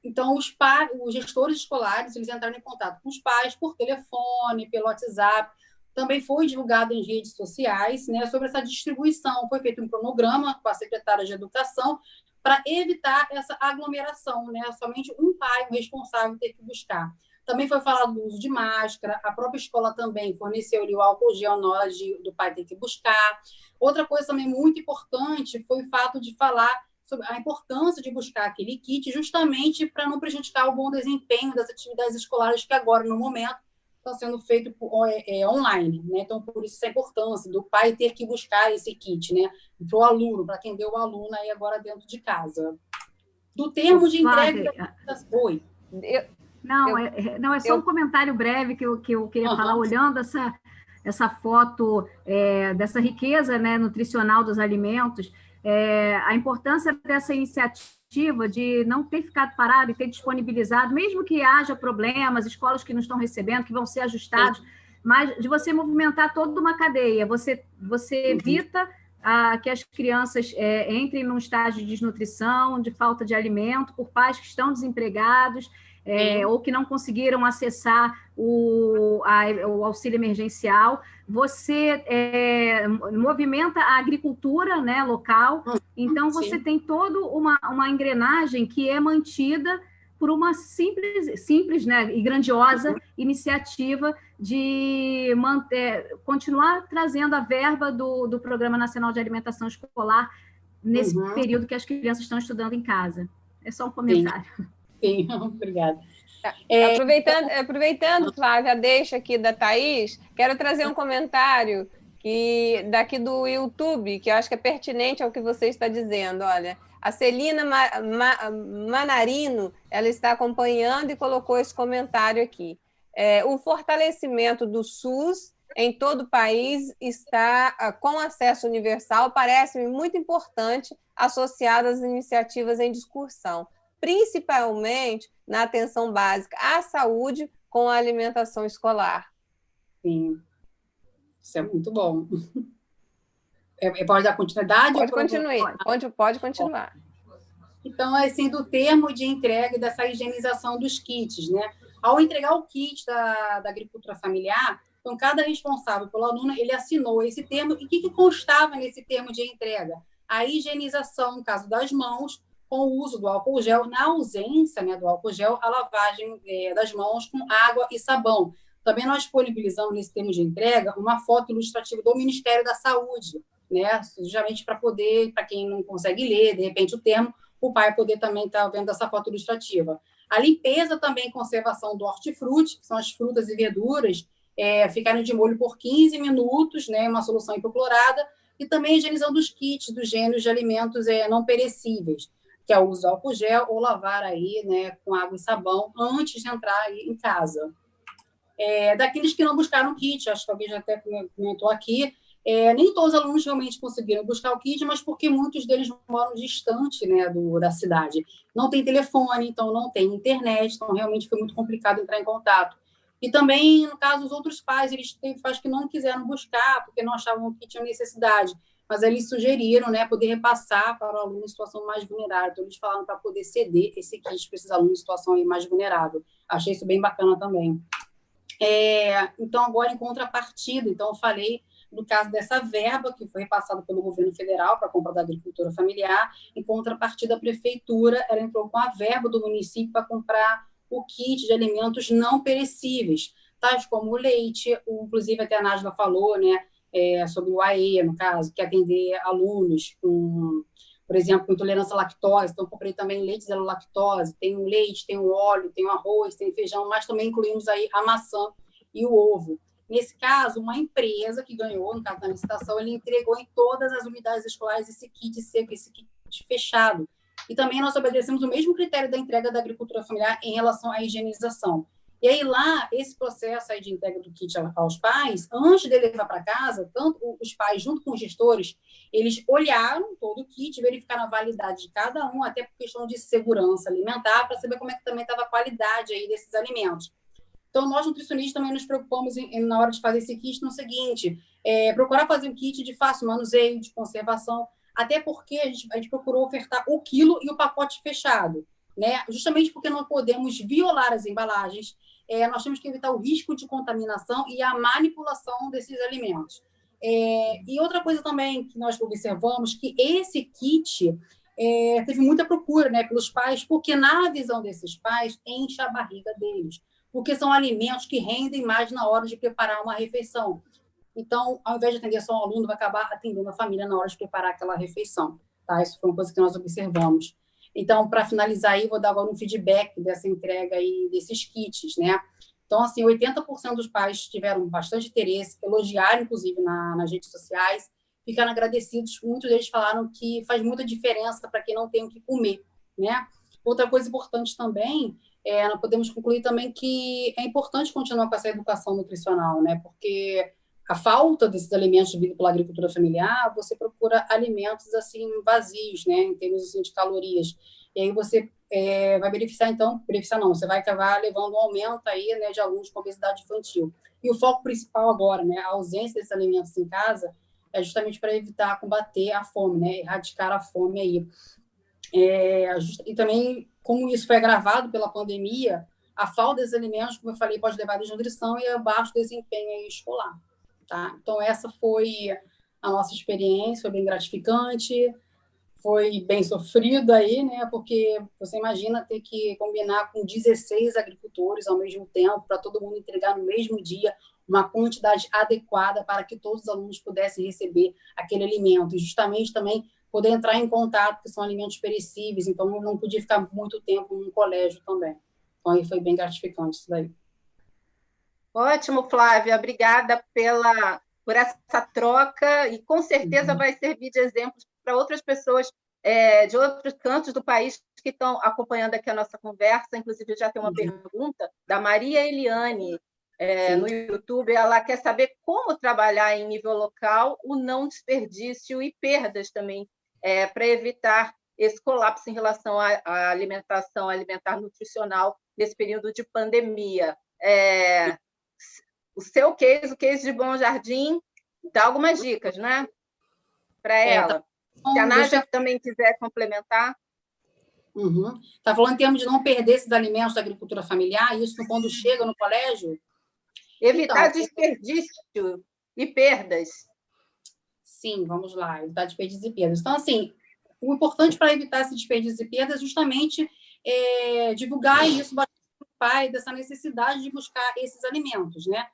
Então, os gestores escolares, eles entraram em contato com os pais por telefone, pelo WhatsApp. Também foi divulgado em redes sociais, né, sobre essa distribuição. Foi feito um cronograma com a secretária de Educação para evitar essa aglomeração, né? Somente um pai, o responsável, ter que buscar. Também foi falado do uso de máscara, a própria escola também forneceu o álcool gel na hora do pai ter que buscar. Outra coisa também muito importante foi o fato de falar sobre a importância de buscar aquele kit justamente para não prejudicar o bom desempenho das atividades escolares que agora, no momento, estão sendo feitas online, né? Então, por isso essa importância do pai ter que buscar esse kit, né? Para o aluno, para atender o aluno aí agora dentro de casa. Do termo de entrega... Oi. Não, é só um comentário breve que eu queria falar, olhando essa foto dessa riqueza, né, nutricional dos alimentos, a importância dessa iniciativa de não ter ficado parado e ter disponibilizado, mesmo que haja problemas, escolas que não estão recebendo, que vão ser ajustados, mas de você movimentar toda uma cadeia. Você evita que as crianças entrem num estágio de desnutrição, de falta de alimento, por pais que estão desempregados, ou que não conseguiram acessar o auxílio emergencial. Você movimenta a agricultura, né, local, então você tem toda uma engrenagem que é mantida por uma simples, né, e grandiosa iniciativa de continuar trazendo a verba do Programa Nacional de Alimentação Escolar nesse período que as crianças estão estudando em casa. É só um comentário. Sim, obrigada. Aproveitando, Flávia, deixa aqui da Thaís, quero trazer um comentário daqui do YouTube, que eu acho que é pertinente ao que você está dizendo. Olha, a Celina Manarino, ela está acompanhando e colocou esse comentário aqui. O fortalecimento do SUS em todo o país está com acesso universal, parece-me muito importante, associado às iniciativas em discussão, principalmente na atenção básica à saúde com a alimentação escolar. Sim, isso é muito bom. Pode dar continuidade? Pode continuar. Então, assim, do termo de entrega e dessa higienização dos kits, né? Ao entregar o kit da agricultura familiar, então, cada responsável pelo aluno, ele assinou esse termo. E o que constava nesse termo de entrega? A higienização, no caso das mãos, com o uso do álcool gel, na ausência, né, do álcool gel, a lavagem das mãos com água e sabão. Também nós disponibilizamos nesse termo de entrega uma foto ilustrativa do Ministério da Saúde, né, justamente para poder, para quem não consegue ler, de repente, o termo, o pai poder também estar vendo essa foto ilustrativa. A limpeza também e conservação do hortifruti, que são as frutas e verduras, ficarem de molho por 15 minutos, né, uma solução hipoclorada, e também a higienização dos kits, dos gêneros de alimentos não perecíveis, que é o uso do álcool gel ou lavar aí, né, com água e sabão antes de entrar aí em casa. Daqueles que não buscaram kit, acho que alguém já até comentou aqui, nem todos os alunos realmente conseguiram buscar o kit, mas porque muitos deles moram distante, né, da cidade. Não tem telefone, então não tem internet, então realmente foi muito complicado entrar em contato. E também, no caso, os outros pais, eles teve pais que não quiseram buscar, porque não achavam que tinham necessidade. mas eles sugeriram, né, poder repassar para o aluno em situação mais vulnerável. Então, eles falaram para poder ceder esse kit para esses alunos em situação aí mais vulnerável. Achei isso bem bacana também. Então, agora, em contrapartida, então, eu falei no caso dessa verba que foi repassada pelo governo federal para a compra da agricultura familiar, em contrapartida, a prefeitura ela entrou com a verba do município para comprar o kit de alimentos não perecíveis, tais como o leite, inclusive até a Nájila falou, né, sobre o AE, no caso, que atender alunos com, por exemplo, com intolerância à lactose. Então, comprei também leite zero lactose, tem o leite, tem o óleo, tem o arroz, tem o feijão, mas também incluímos aí a maçã e o ovo. Nesse caso, uma empresa que ganhou, no caso da licitação, ele entregou em todas as unidades escolares esse kit seco, esse kit fechado. E também nós obedecemos o mesmo critério da entrega da agricultura familiar em relação à higienização. E aí lá, esse processo aí de entrega do kit aos pais, antes de levar para casa, tanto os pais junto com os gestores, eles olharam todo o kit, verificaram a validade de cada um, até por questão de segurança alimentar, para saber como é que também estava a qualidade aí desses alimentos. Então, nós, nutricionistas, também nos preocupamos na hora de fazer esse kit no seguinte, procurar fazer um kit de fácil manuseio, de conservação, até porque a gente procurou ofertar o quilo e o pacote fechado, né? Justamente porque não podemos violar as embalagens, nós temos que evitar o risco de contaminação e a manipulação desses alimentos. E outra coisa também que nós observamos, que esse kit teve muita procura, né, pelos pais, porque na visão desses pais, enche a barriga deles, porque são alimentos que rendem mais na hora de preparar uma refeição. Então, ao invés de atender só um aluno, vai acabar atendendo a família na hora de preparar aquela refeição. Tá? Isso foi uma coisa que nós observamos. Então, para finalizar aí, vou dar agora um feedback dessa entrega aí, desses kits, né? Então, assim, 80% dos pais tiveram bastante interesse, elogiaram, inclusive, nas redes sociais, ficaram agradecidos. Muitos deles falaram que faz muita diferença para quem não tem o que comer, né? Outra coisa importante também, nós podemos concluir também que é importante continuar com essa educação nutricional, né? Porque a falta desses alimentos vindo pela agricultura familiar, você procura alimentos assim vazios, né, em termos assim, de calorias. E aí você vai beneficiar, então, você vai acabar levando um aumento aí, né, de alunos com obesidade infantil. E o foco principal agora, né, a ausência desses alimentos em casa, é justamente para evitar, combater a fome, né, erradicar a fome aí. E também, como isso foi agravado pela pandemia, a falta desses alimentos, como eu falei, pode levar a desnutrição e a baixo desempenho escolar. Tá? Então, essa foi a nossa experiência, foi bem gratificante, foi bem sofrido aí, né? Porque você imagina ter que combinar com 16 agricultores ao mesmo tempo, para todo mundo entregar no mesmo dia uma quantidade adequada para que todos os alunos pudessem receber aquele alimento. E justamente também poder entrar em contato, porque são alimentos perecíveis, então não podia ficar muito tempo no colégio também. Então, aí foi bem gratificante isso daí. Ótimo, Flávia, obrigada por essa troca, e com certeza vai servir de exemplo para outras pessoas de outros cantos do país que estão acompanhando aqui a nossa conversa. Inclusive, já tem uma pergunta da Maria Eliane no YouTube. Ela quer saber como trabalhar em nível local o não desperdício e perdas também, para evitar esse colapso em relação à alimentação alimentar nutricional nesse período de pandemia. O seu case, o case de Bom Jardim, dá algumas dicas, né? Para ela. Se a Nádia também quiser complementar. Está falando em termos de não perder esses alimentos da agricultura familiar, isso quando chega no colégio? Evitar desperdício e perdas. Sim, vamos lá, evitar desperdício e perdas. Então, assim, o importante para evitar esse desperdício e perdas é justamente divulgar isso para o pai, dessa necessidade de buscar esses alimentos, né?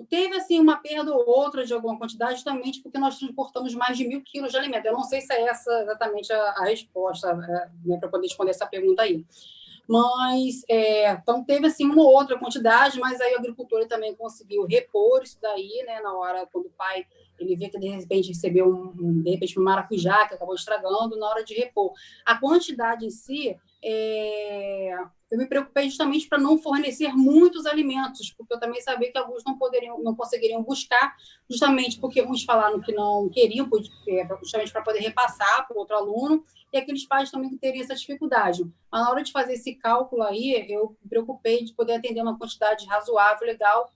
Teve, assim, uma perda ou outra de alguma quantidade, justamente porque nós transportamos mais de 1.000 quilos de alimento. Eu não sei se é essa exatamente a resposta, né, para poder responder essa pergunta aí. Mas, então, teve, assim, uma ou outra quantidade, mas aí o agricultor também conseguiu repor isso daí, né, na hora, quando o pai, ele vê que, de repente, recebeu de repente, um maracujá, que acabou estragando, na hora de repor. A quantidade em si, eu me preocupei justamente para não fornecer muitos alimentos, porque eu também sabia que alguns não conseguiriam buscar, justamente porque uns falaram que não queriam, justamente para poder repassar para o outro aluno, e aqueles pais também que teriam essa dificuldade. Mas na hora de fazer esse cálculo aí, eu me preocupei de poder atender uma quantidade razoável, legal,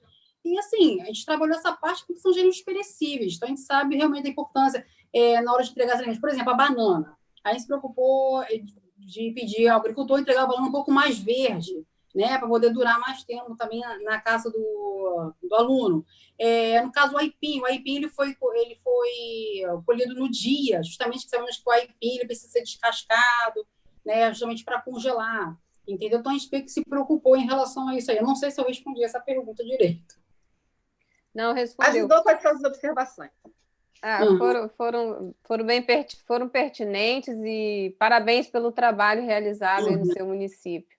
E, assim, a gente trabalhou essa parte porque são gêneros perecíveis, então a gente sabe realmente a importância na hora de entregar os alimentos. Por exemplo, a banana. A gente se preocupou de pedir ao agricultor entregar a banana um pouco mais verde, né, para poder durar mais tempo também na casa do aluno. No caso, o aipim ele foi colhido no dia, justamente que sabemos que o aipim ele precisa ser descascado, né, justamente para congelar, entendeu? Então, a gente se preocupou em relação a isso aí. Eu não sei se eu respondi essa pergunta direito. Não respondeu. Ajudou com as suas observações. Foram pertinentes e parabéns pelo trabalho realizado aí no seu município.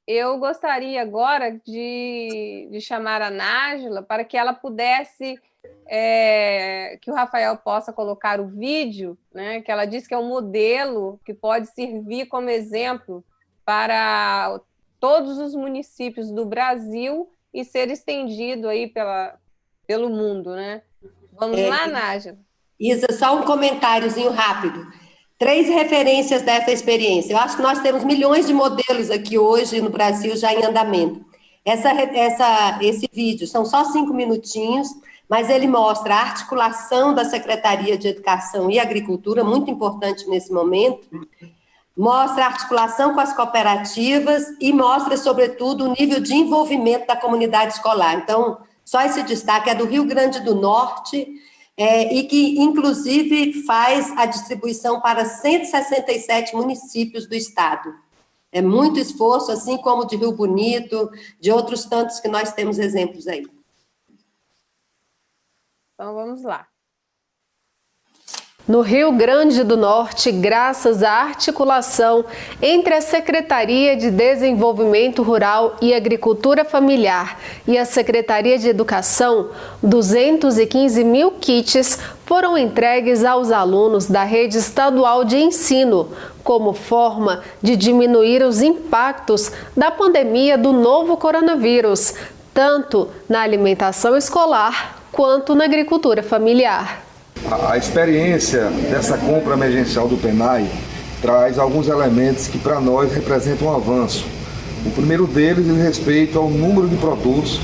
Eu gostaria agora de chamar a Nájila para que ela pudesse, que o Rafael possa colocar o vídeo, né, que ela disse que é um modelo que pode servir como exemplo para todos os municípios do Brasil e ser estendido aí pelo mundo, né? Vamos lá, Nájila? Isa, só um comentáriozinho rápido. 3 referências dessa experiência. Eu acho que nós temos milhões de modelos aqui hoje no Brasil já em andamento. Esse vídeo são só 5 minutinhos, mas ele mostra a articulação da Secretaria de Educação e Agricultura, muito importante nesse momento, mostra a articulação com as cooperativas e mostra, sobretudo, o nível de envolvimento da comunidade escolar. Então, só esse destaque é do Rio Grande do Norte, e que, inclusive, faz a distribuição para 167 municípios do estado. É muito esforço, assim como de Rio Bonito, de outros tantos que nós temos exemplos aí. Então, vamos lá. No Rio Grande do Norte, graças à articulação entre a Secretaria de Desenvolvimento Rural e Agricultura Familiar e a Secretaria de Educação, 215 mil kits foram entregues aos alunos da rede estadual de ensino, como forma de diminuir os impactos da pandemia do novo coronavírus, tanto na alimentação escolar quanto na agricultura familiar. A experiência dessa compra emergencial do PENAI traz alguns elementos que para nós representam um avanço. O primeiro deles diz respeito ao número de produtos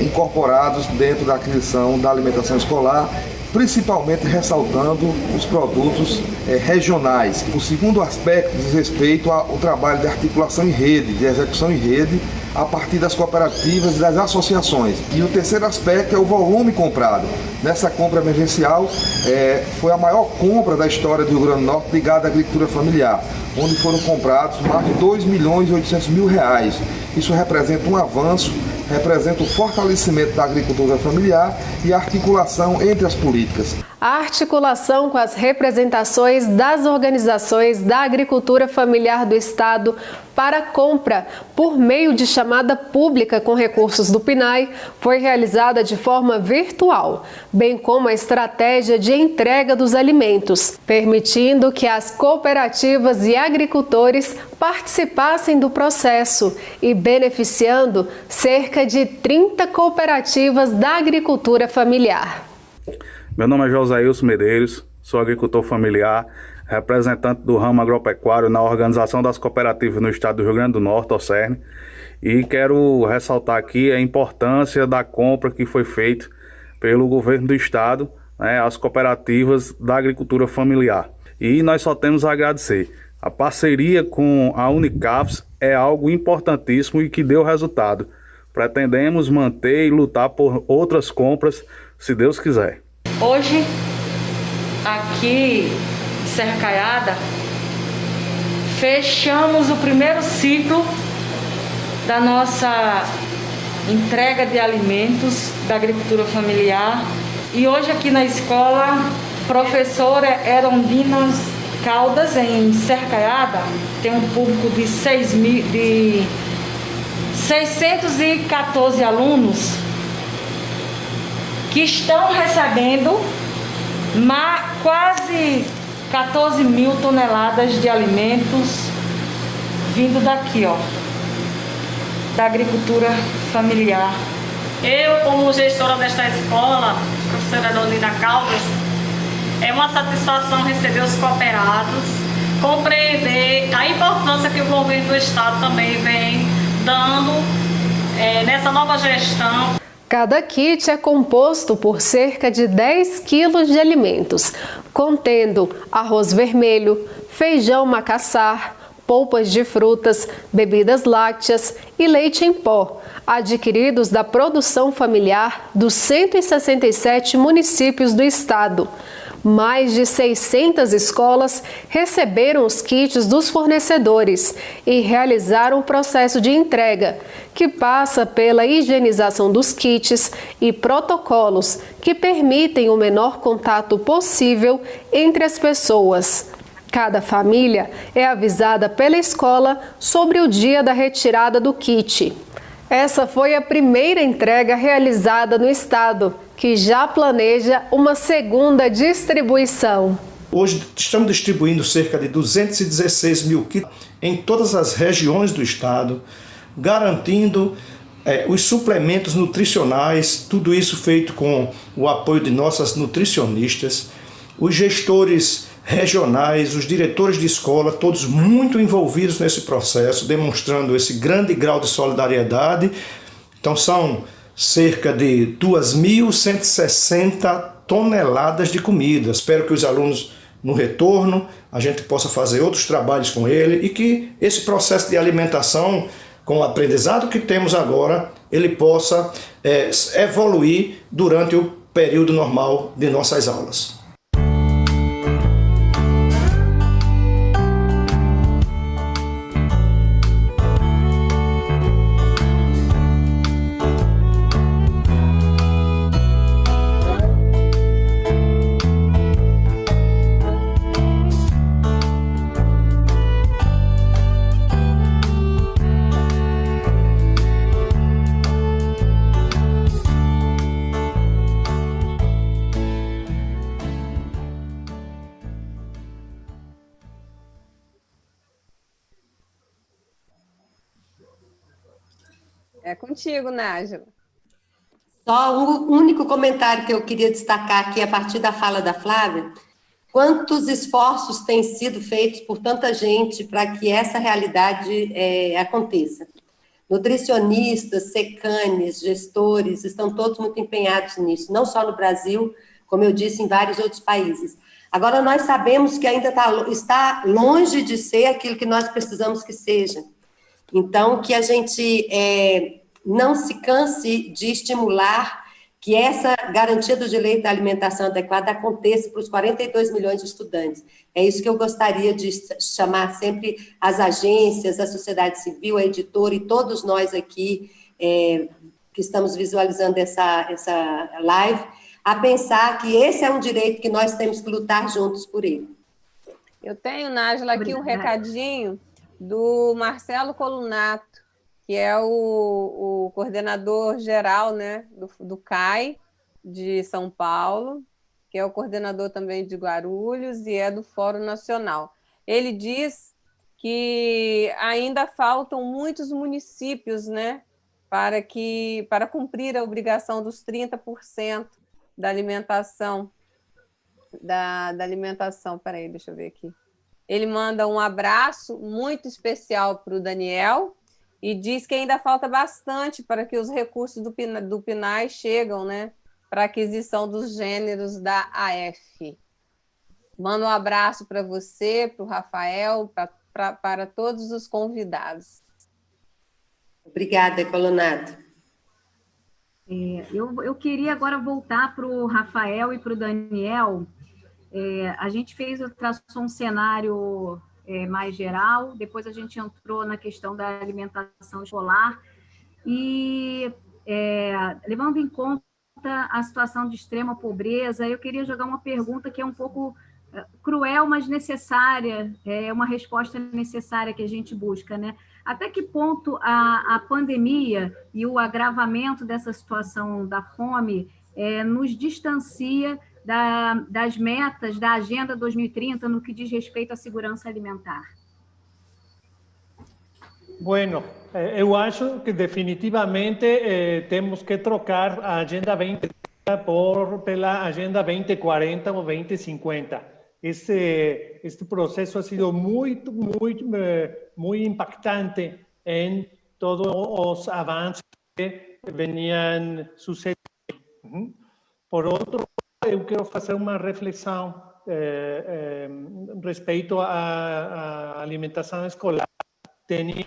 incorporados dentro da aquisição da alimentação escolar, principalmente ressaltando os produtos regionais. O segundo aspecto diz respeito ao trabalho de articulação em rede, de execução em rede, a partir das cooperativas e das associações. E o terceiro aspecto é o volume comprado. Nessa compra emergencial, foi a maior compra da história do Rio Grande do Norte ligada à agricultura familiar, onde foram comprados mais de 2.800.000 reais. Isso representa um avanço, representa o fortalecimento da agricultura familiar e a articulação entre as políticas. A articulação com as representações das organizações da agricultura familiar do Estado para a compra por meio de chamada pública com recursos do PNAE foi realizada de forma virtual, bem como a estratégia de entrega dos alimentos, permitindo que as cooperativas e agricultores participassem do processo e beneficiando cerca de 30 cooperativas da agricultura familiar. Meu nome é Josailson Medeiros, sou agricultor familiar, representante do ramo agropecuário na Organização das Cooperativas no Estado do Rio Grande do Norte, OCERN, e quero ressaltar aqui a importância da compra que foi feita pelo governo do Estado, às cooperativas da agricultura familiar. E nós só temos a agradecer. A parceria com a Unicafs é algo importantíssimo e que deu resultado. Pretendemos manter e lutar por outras compras, se Deus quiser. Hoje, aqui em Serra Caiada, fechamos o primeiro ciclo da nossa entrega de alimentos da agricultura familiar. E hoje aqui na escola, professora Erondina Caldas, em Serra Caiada, tem um público de 614 alunos que estão recebendo quase 14 mil toneladas de alimentos vindo daqui, da agricultura familiar. Eu, como gestora desta escola, professora Erondina Caldas, é uma satisfação receber os cooperados, compreender a importância que o governo do Estado também vem dando nessa nova gestão. Cada kit é composto por cerca de 10 quilos de alimentos, contendo arroz vermelho, feijão macassar, polpas de frutas, bebidas lácteas e leite em pó, adquiridos da produção familiar dos 167 municípios do estado. Mais de 600 escolas receberam os kits dos fornecedores e realizaram o processo de entrega, que passa pela higienização dos kits e protocolos que permitem o menor contato possível entre as pessoas. Cada família é avisada pela escola sobre o dia da retirada do kit. Essa foi a primeira entrega realizada no estado, que já planeja uma segunda distribuição. Hoje estamos distribuindo cerca de 216 mil kits em todas as regiões do estado, garantindo os suplementos nutricionais, tudo isso feito com o apoio de nossas nutricionistas, os gestores regionais, os diretores de escola, todos muito envolvidos nesse processo, demonstrando esse grande grau de solidariedade. Então são cerca de 2.160 toneladas de comida. Espero que os alunos, no retorno, a gente possa fazer outros trabalhos com ele e que esse processo de alimentação, com o aprendizado que temos agora, ele possa evoluir durante o período normal de nossas aulas. É contigo, Nájila. Só um único comentário que eu queria destacar aqui a partir da fala da Flávia. Quantos esforços têm sido feitos por tanta gente para que essa realidade aconteça? Nutricionistas, secanes, gestores, estão todos muito empenhados nisso, não só no Brasil, como eu disse, em vários outros países. Agora, nós sabemos que ainda está longe de ser aquilo que nós precisamos que seja. Então, que a gente não se canse de estimular que essa garantia do direito à alimentação adequada aconteça para os 42 milhões de estudantes. É isso que eu gostaria de chamar sempre as agências, a sociedade civil, a editora e todos nós aqui que estamos visualizando essa live, a pensar que esse é um direito que nós temos que lutar juntos por ele. Eu tenho, Nájila, aqui um recadinho do Marcelo Colunato, que é o coordenador geral, né, do CAI de São Paulo, que é o coordenador também de Guarulhos e é do Fórum Nacional. Ele diz que ainda faltam muitos municípios, né, para cumprir a obrigação dos 30% da alimentação. Da alimentação, peraí, deixa eu ver aqui. Ele manda um abraço muito especial para o Daniel e diz que ainda falta bastante para que os recursos do PNAE chegam, né, para a aquisição dos gêneros da AF. Manda um abraço para você, para o Rafael, para todos os convidados. Obrigada, Colunato. Eu queria agora voltar para o Rafael e para o Daniel. A gente traçou um cenário mais geral, depois a gente entrou na questão da alimentação escolar e, levando em conta a situação de extrema pobreza, eu queria jogar uma pergunta que é um pouco cruel, mas necessária, é uma resposta necessária que a gente busca, né? Até que ponto a pandemia e o agravamento dessa situação da fome nos distancia das metas da Agenda 2030 no que diz respeito à segurança alimentar? Bueno, eu acho que definitivamente temos que trocar a Agenda 2030 pela Agenda 2040 ou 2050. Este processo ha sido muy impactante en todos los avances veniam sucedendo. Por outro lado, eu quero fazer uma reflexão respeito à alimentação escolar. Teníamos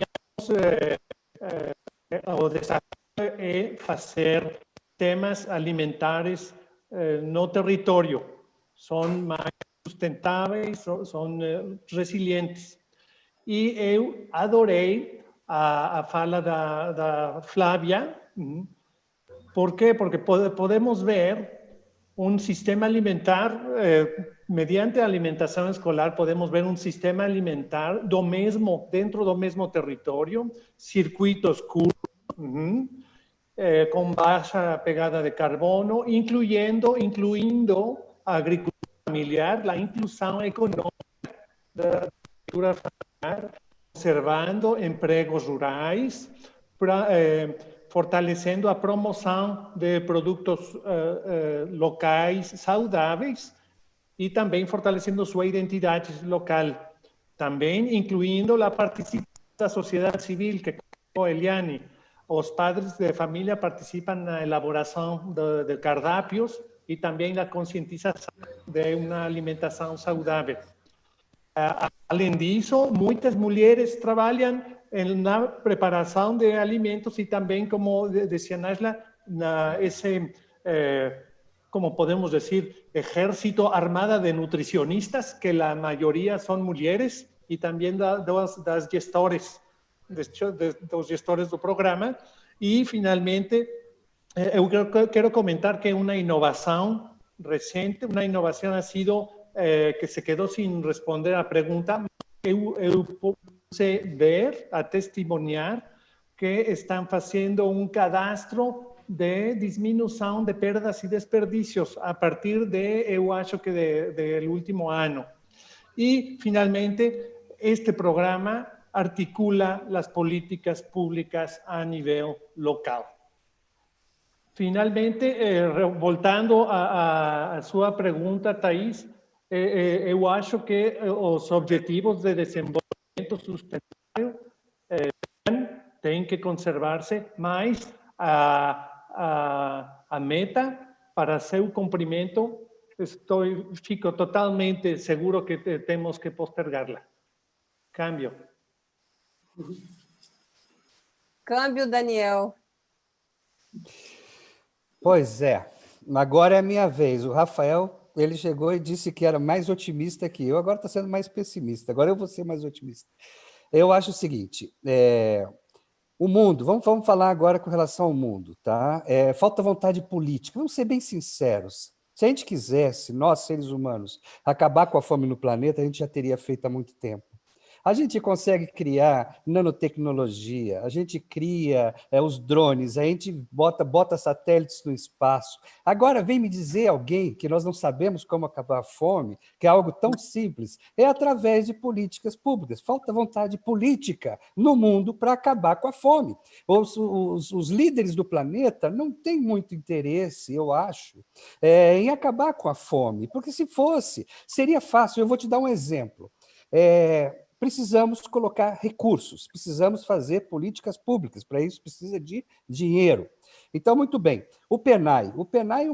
o desafio é fazer temas alimentares no território. São mais sustentáveis, são resilientes. E eu adorei a fala da Flávia. Por quê? Porque podemos ver um sistema alimentar, mediante a alimentação escolar, podemos ver um sistema alimentar dentro do mesmo território, circuitos curtos, com baixa pegada de carbono, incluindo a agricultura familiar, a inclusão econômica da agricultura familiar, conservando empregos rurais, fortalecendo a promoção de produtos locais saudáveis e também fortalecendo sua identidade local. Também incluindo a participação da sociedade civil, que, como Eliane, os padres de família participam na elaboração de cardápios e também na conscientização de uma alimentação saudável. Além disso, muitas mulheres trabalham na preparação de alimentos e também, como dizia Nájila, como podemos dizer, exército armada de nutricionistas, que a maioria são mulheres, e também das gestores, dos gestores do programa. E, finalmente, eu quero comentar que uma inovação recente, uma inovação ha sido que se quedou sem responder à pergunta, eu pude ver, a testemunhar, que estão fazendo um cadastro de diminuição de perdas e desperdícios a partir eu acho que do último ano. E, finalmente, este programa articula as políticas públicas a nível local. Finalmente, voltando à sua pergunta, Thaís, eu acho que os objetivos de desenvolvimento sustentável têm que conservar-se, mas a meta para seu cumprimento, fico totalmente seguro que temos que postergá-la. Câmbio. Câmbio, Daniel. Pois é, agora é a minha vez. O Rafael, ele chegou e disse que era mais otimista que eu, agora está sendo mais pessimista. Agora eu vou ser mais otimista. Eu acho o seguinte, o mundo, vamos falar agora com relação ao mundo, tá? Falta vontade política, vamos ser bem sinceros. Se a gente quisesse, nós, seres humanos, acabar com a fome no planeta, a gente já teria feito há muito tempo. A gente consegue criar nanotecnologia, a gente cria os drones, a gente bota satélites no espaço. Agora, vem me dizer alguém que nós não sabemos como acabar a fome, que é algo tão simples, é através de políticas públicas. Falta vontade política no mundo para acabar com a fome. Os líderes do planeta não têm muito interesse, eu acho, em acabar com a fome, porque se fosse, seria fácil. Eu vou te dar um exemplo. Precisamos colocar recursos, precisamos fazer políticas públicas, para isso precisa de dinheiro. Então, muito bem, o PENAI é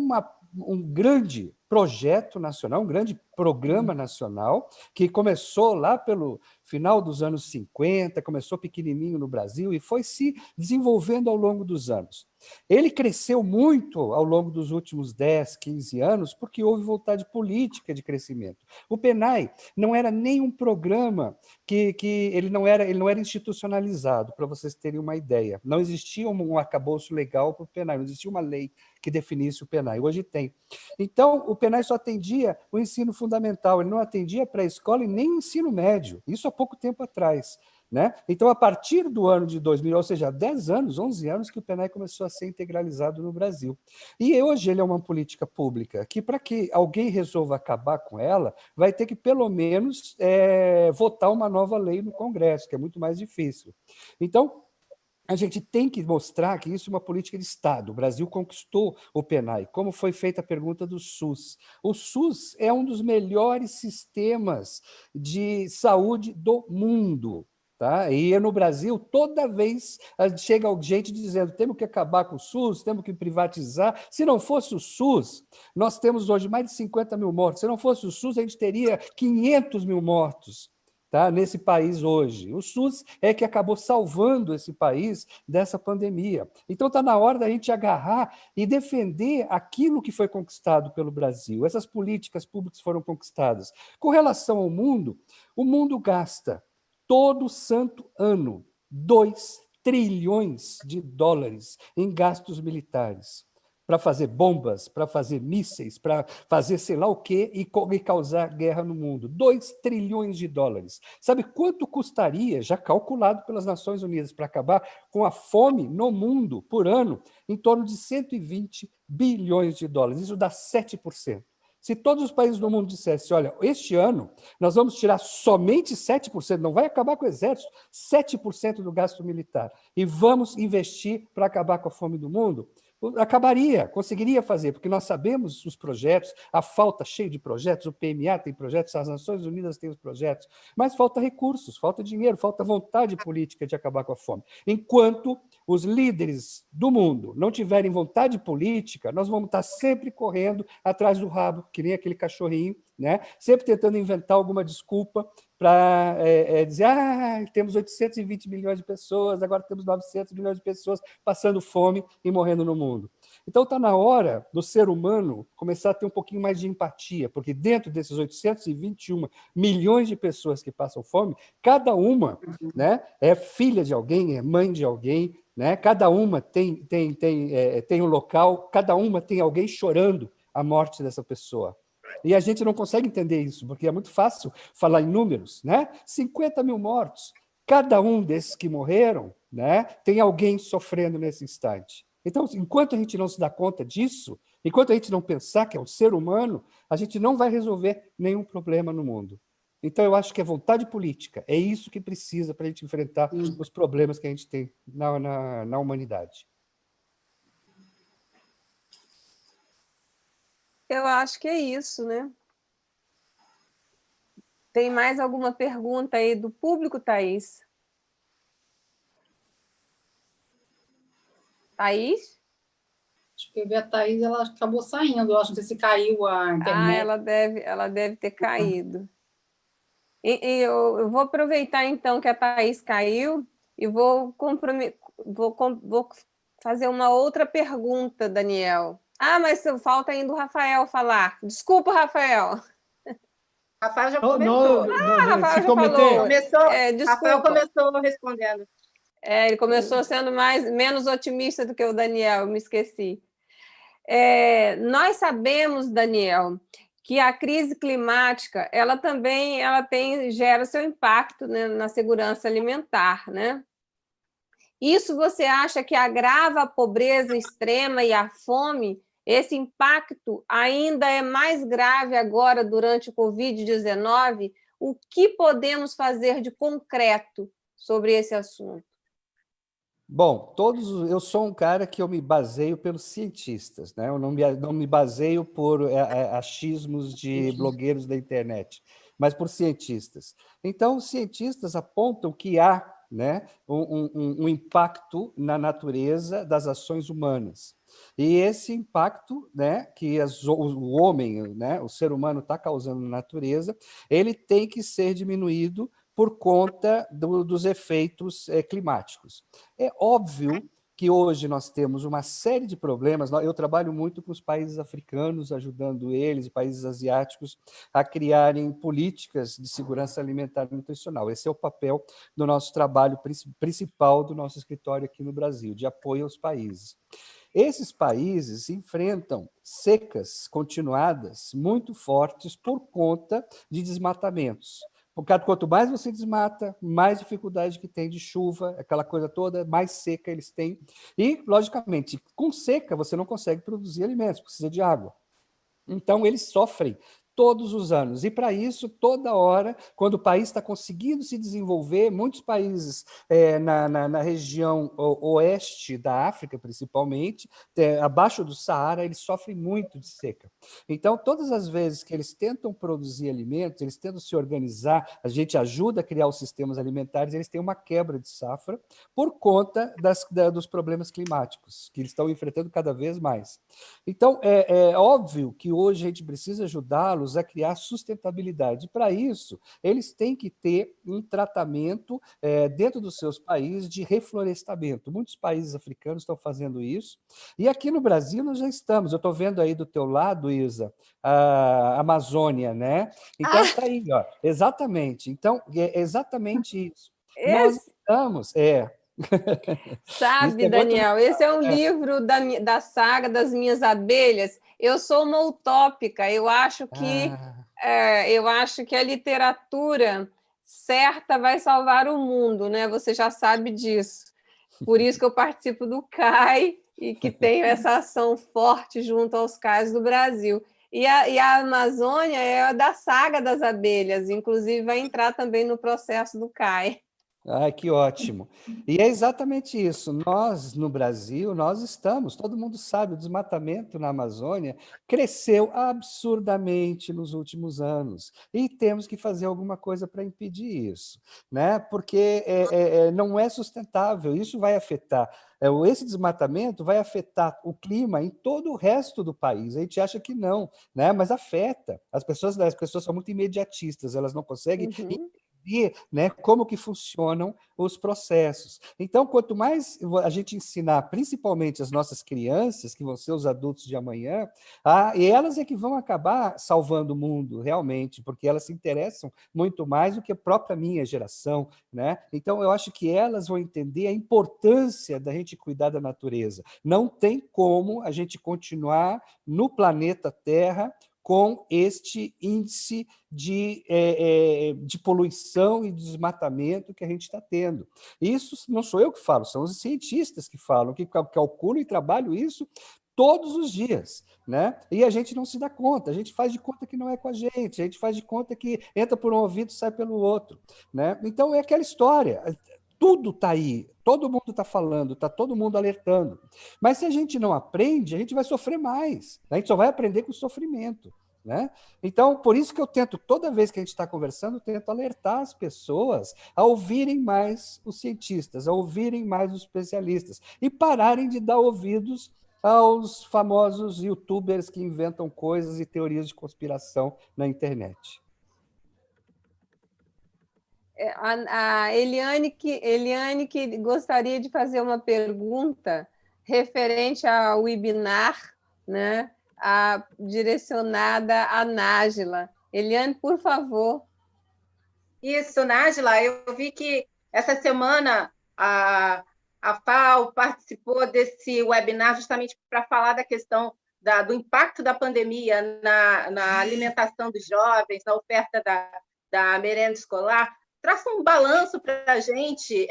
um grande projeto nacional, um grande programa nacional, que começou lá pelo final dos anos 50, começou pequenininho no Brasil e foi se desenvolvendo ao longo dos anos. Ele cresceu muito ao longo dos últimos 10, 15 anos, porque houve vontade política de crescimento. O PENAI não era nem um programa ele não era institucionalizado, para vocês terem uma ideia. Não existia um arcabouço legal para o PENAI, não existia uma lei que definisse o PENAI. Hoje tem. Então, o PENAI só atendia o ensino fundamental, ele não atendia pré-escola e nem o ensino médio. Isso há pouco tempo atrás. Né? Então, a partir do ano de 2000, ou seja, há 10 anos, 11 anos que o PENAI começou a ser integralizado no Brasil. E hoje ele é uma política pública que, para que alguém resolva acabar com ela, vai ter que, pelo menos, votar uma nova lei no Congresso, que é muito mais difícil. Então, a gente tem que mostrar que isso é uma política de Estado. O Brasil conquistou o PENAI, como foi feita a pergunta do SUS. O SUS é um dos melhores sistemas de saúde do mundo. Tá? E no Brasil, toda vez chega gente dizendo temos que acabar com o SUS, temos que privatizar. Se não fosse o SUS, nós temos hoje mais de 50 mil mortos. Se não fosse o SUS, a gente teria 500 mil mortos, tá? Nesse país hoje. O SUS é que acabou salvando esse país dessa pandemia. Então está na hora da gente agarrar e defender aquilo que foi conquistado pelo Brasil. Essas políticas públicas foram conquistadas. Com relação ao mundo, o mundo gasta todo santo ano 2 trilhões de dólares em gastos militares para fazer bombas, para fazer mísseis, para fazer sei lá o quê e causar guerra no mundo. 2 trilhões de dólares. Sabe quanto custaria, já calculado pelas Nações Unidas, para acabar com a fome no mundo por ano? Em torno de 120 bilhões de dólares. Isso dá 7%. Se todos os países do mundo dissessem, olha, este ano nós vamos tirar somente 7%, não vai acabar com o exército, 7% do gasto militar, e vamos investir para acabar com a fome do mundo, acabaria, conseguiria fazer, porque nós sabemos os projetos, a falta cheia de projetos, o PMA tem projetos, as Nações Unidas têm os projetos, mas falta recursos, falta dinheiro, falta vontade política de acabar com a fome. Enquanto os líderes do mundo não tiverem vontade política, nós vamos estar sempre correndo atrás do rabo, que nem aquele cachorrinho, né? Sempre tentando inventar alguma desculpa para dizer temos 820 milhões de pessoas, agora temos 900 milhões de pessoas passando fome e morrendo no mundo. Então está na hora do ser humano começar a ter um pouquinho mais de empatia, porque dentro desses 821 milhões de pessoas que passam fome, cada uma, né, é filha de alguém, é mãe de alguém, né? Cada uma tem um local, cada uma tem alguém chorando a morte dessa pessoa. E a gente não consegue entender isso, porque é muito fácil falar em números, né? 50 mil mortos. Cada um desses que morreram, né, tem alguém sofrendo nesse instante. Então, enquanto a gente não se dá conta disso, enquanto a gente não pensar que é um ser humano, a gente não vai resolver nenhum problema no mundo. Então, eu acho que é vontade política, é isso que precisa para a gente enfrentar os problemas que a gente tem na humanidade. Eu acho que é isso, né? Tem mais alguma pergunta aí do público, Thaís? Thaís? Acho que eu vi a Thaís, ela acabou saindo. Eu acho, não sei se caiu a internet. Ela deve ter caído. Eu vou aproveitar, então, que a Thaís caiu e vou fazer uma outra pergunta, Daniel. Mas falta ainda o Rafael falar. Desculpa, Rafael. Rafael já começou. Rafael já falou. Rafael começou respondendo. Ele começou sendo menos otimista do que o Daniel, eu me esqueci. Nós sabemos, Daniel, que a crise climática ela também gera seu impacto, né, na segurança alimentar, né? Isso você acha que agrava a pobreza extrema e a fome? Esse impacto ainda é mais grave agora durante o Covid-19? O que podemos fazer de concreto sobre esse assunto? Bom, eu sou um cara que eu me baseio pelos cientistas, né? Eu não me baseio por achismos de blogueiros da internet, mas por cientistas. Então, os cientistas apontam que há, né, um impacto na natureza das ações humanas. E esse impacto, né, que o homem, né, o ser humano está causando na natureza, ele tem que ser diminuído por conta dos efeitos climáticos. É óbvio que hoje nós temos uma série de problemas. Eu trabalho muito com os países africanos, ajudando eles, países asiáticos, a criarem políticas de segurança alimentar e nutricional. Esse é o papel do nosso trabalho principal do nosso escritório aqui no Brasil, de apoio aos países. Esses países enfrentam secas continuadas muito fortes por conta de desmatamentos. Porque quanto mais você desmata, mais dificuldade que tem de chuva, aquela coisa toda, mais seca eles têm. E, logicamente, com seca você não consegue produzir alimentos, precisa de água. Então, eles sofrem todos os anos. E, para isso, toda hora, quando o país está conseguindo se desenvolver, muitos países na região oeste da África, principalmente, abaixo do Saara, eles sofrem muito de seca. Então, todas as vezes que eles tentam produzir alimentos, eles tentam se organizar, a gente ajuda a criar os sistemas alimentares, eles têm uma quebra de safra por conta dos problemas climáticos, que eles estão enfrentando cada vez mais. Então, é óbvio que hoje a gente precisa ajudá-los a criar sustentabilidade. Para isso, eles têm que ter um tratamento dentro dos seus países de reflorestamento. Muitos países africanos estão fazendo isso. E aqui no Brasil nós já estamos. Eu estou vendo aí do teu lado, Isa, a Amazônia, né? Então, está aí, ó. Exatamente. Então, é exatamente isso. Nós estamos... Sabe, Daniel, esse é um livro da saga das minhas abelhas. Eu sou uma utópica, eu acho que a literatura certa vai salvar o mundo, né? Você já sabe disso. Por isso que eu participo do CAI e que tenho essa ação forte junto aos CAIs do Brasil. E a Amazônia é da saga das abelhas, inclusive vai entrar também no processo do CAI. Ah, que ótimo. E é exatamente isso. Nós, no Brasil, todo mundo sabe, o desmatamento na Amazônia cresceu absurdamente nos últimos anos. E temos que fazer alguma coisa para impedir isso, né? Porque não é sustentável, isso vai afetar. Esse desmatamento vai afetar o clima em todo o resto do país. A gente acha que não, né? Mas afeta. As pessoas são muito imediatistas, elas não conseguem... né, como que funcionam os processos. Então, quanto mais a gente ensinar, principalmente as nossas crianças, que vão ser os adultos de amanhã, e elas é que vão acabar salvando o mundo, realmente, porque elas se interessam muito mais do que a própria minha geração, né? Então, eu acho que elas vão entender a importância da gente cuidar da natureza. Não tem como a gente continuar no planeta Terra com este índice de poluição e desmatamento que a gente está tendo. Isso não sou eu que falo, são os cientistas que falam, que calculam e trabalham isso todos os dias, né? E a gente não se dá conta, a gente faz de conta que não é com a gente faz de conta que entra por um ouvido e sai pelo outro, né? Então, é aquela história... Tudo está aí, todo mundo está falando, está todo mundo alertando. Mas se a gente não aprende, a gente vai sofrer mais. A gente só vai aprender com o sofrimento, né? Então, por isso que eu tento, toda vez que a gente está conversando, eu tento alertar as pessoas a ouvirem mais os cientistas, a ouvirem mais os especialistas e pararem de dar ouvidos aos famosos youtubers que inventam coisas e teorias de conspiração na internet. A Eliane que gostaria de fazer uma pergunta referente ao webinar, né, direcionada à Nájila. Eliane, por favor. Isso, Nájila, eu vi que essa semana a FAO participou desse webinar justamente para falar da questão do impacto da pandemia na alimentação dos jovens, na oferta da merenda escolar. Traça um balanço para a gente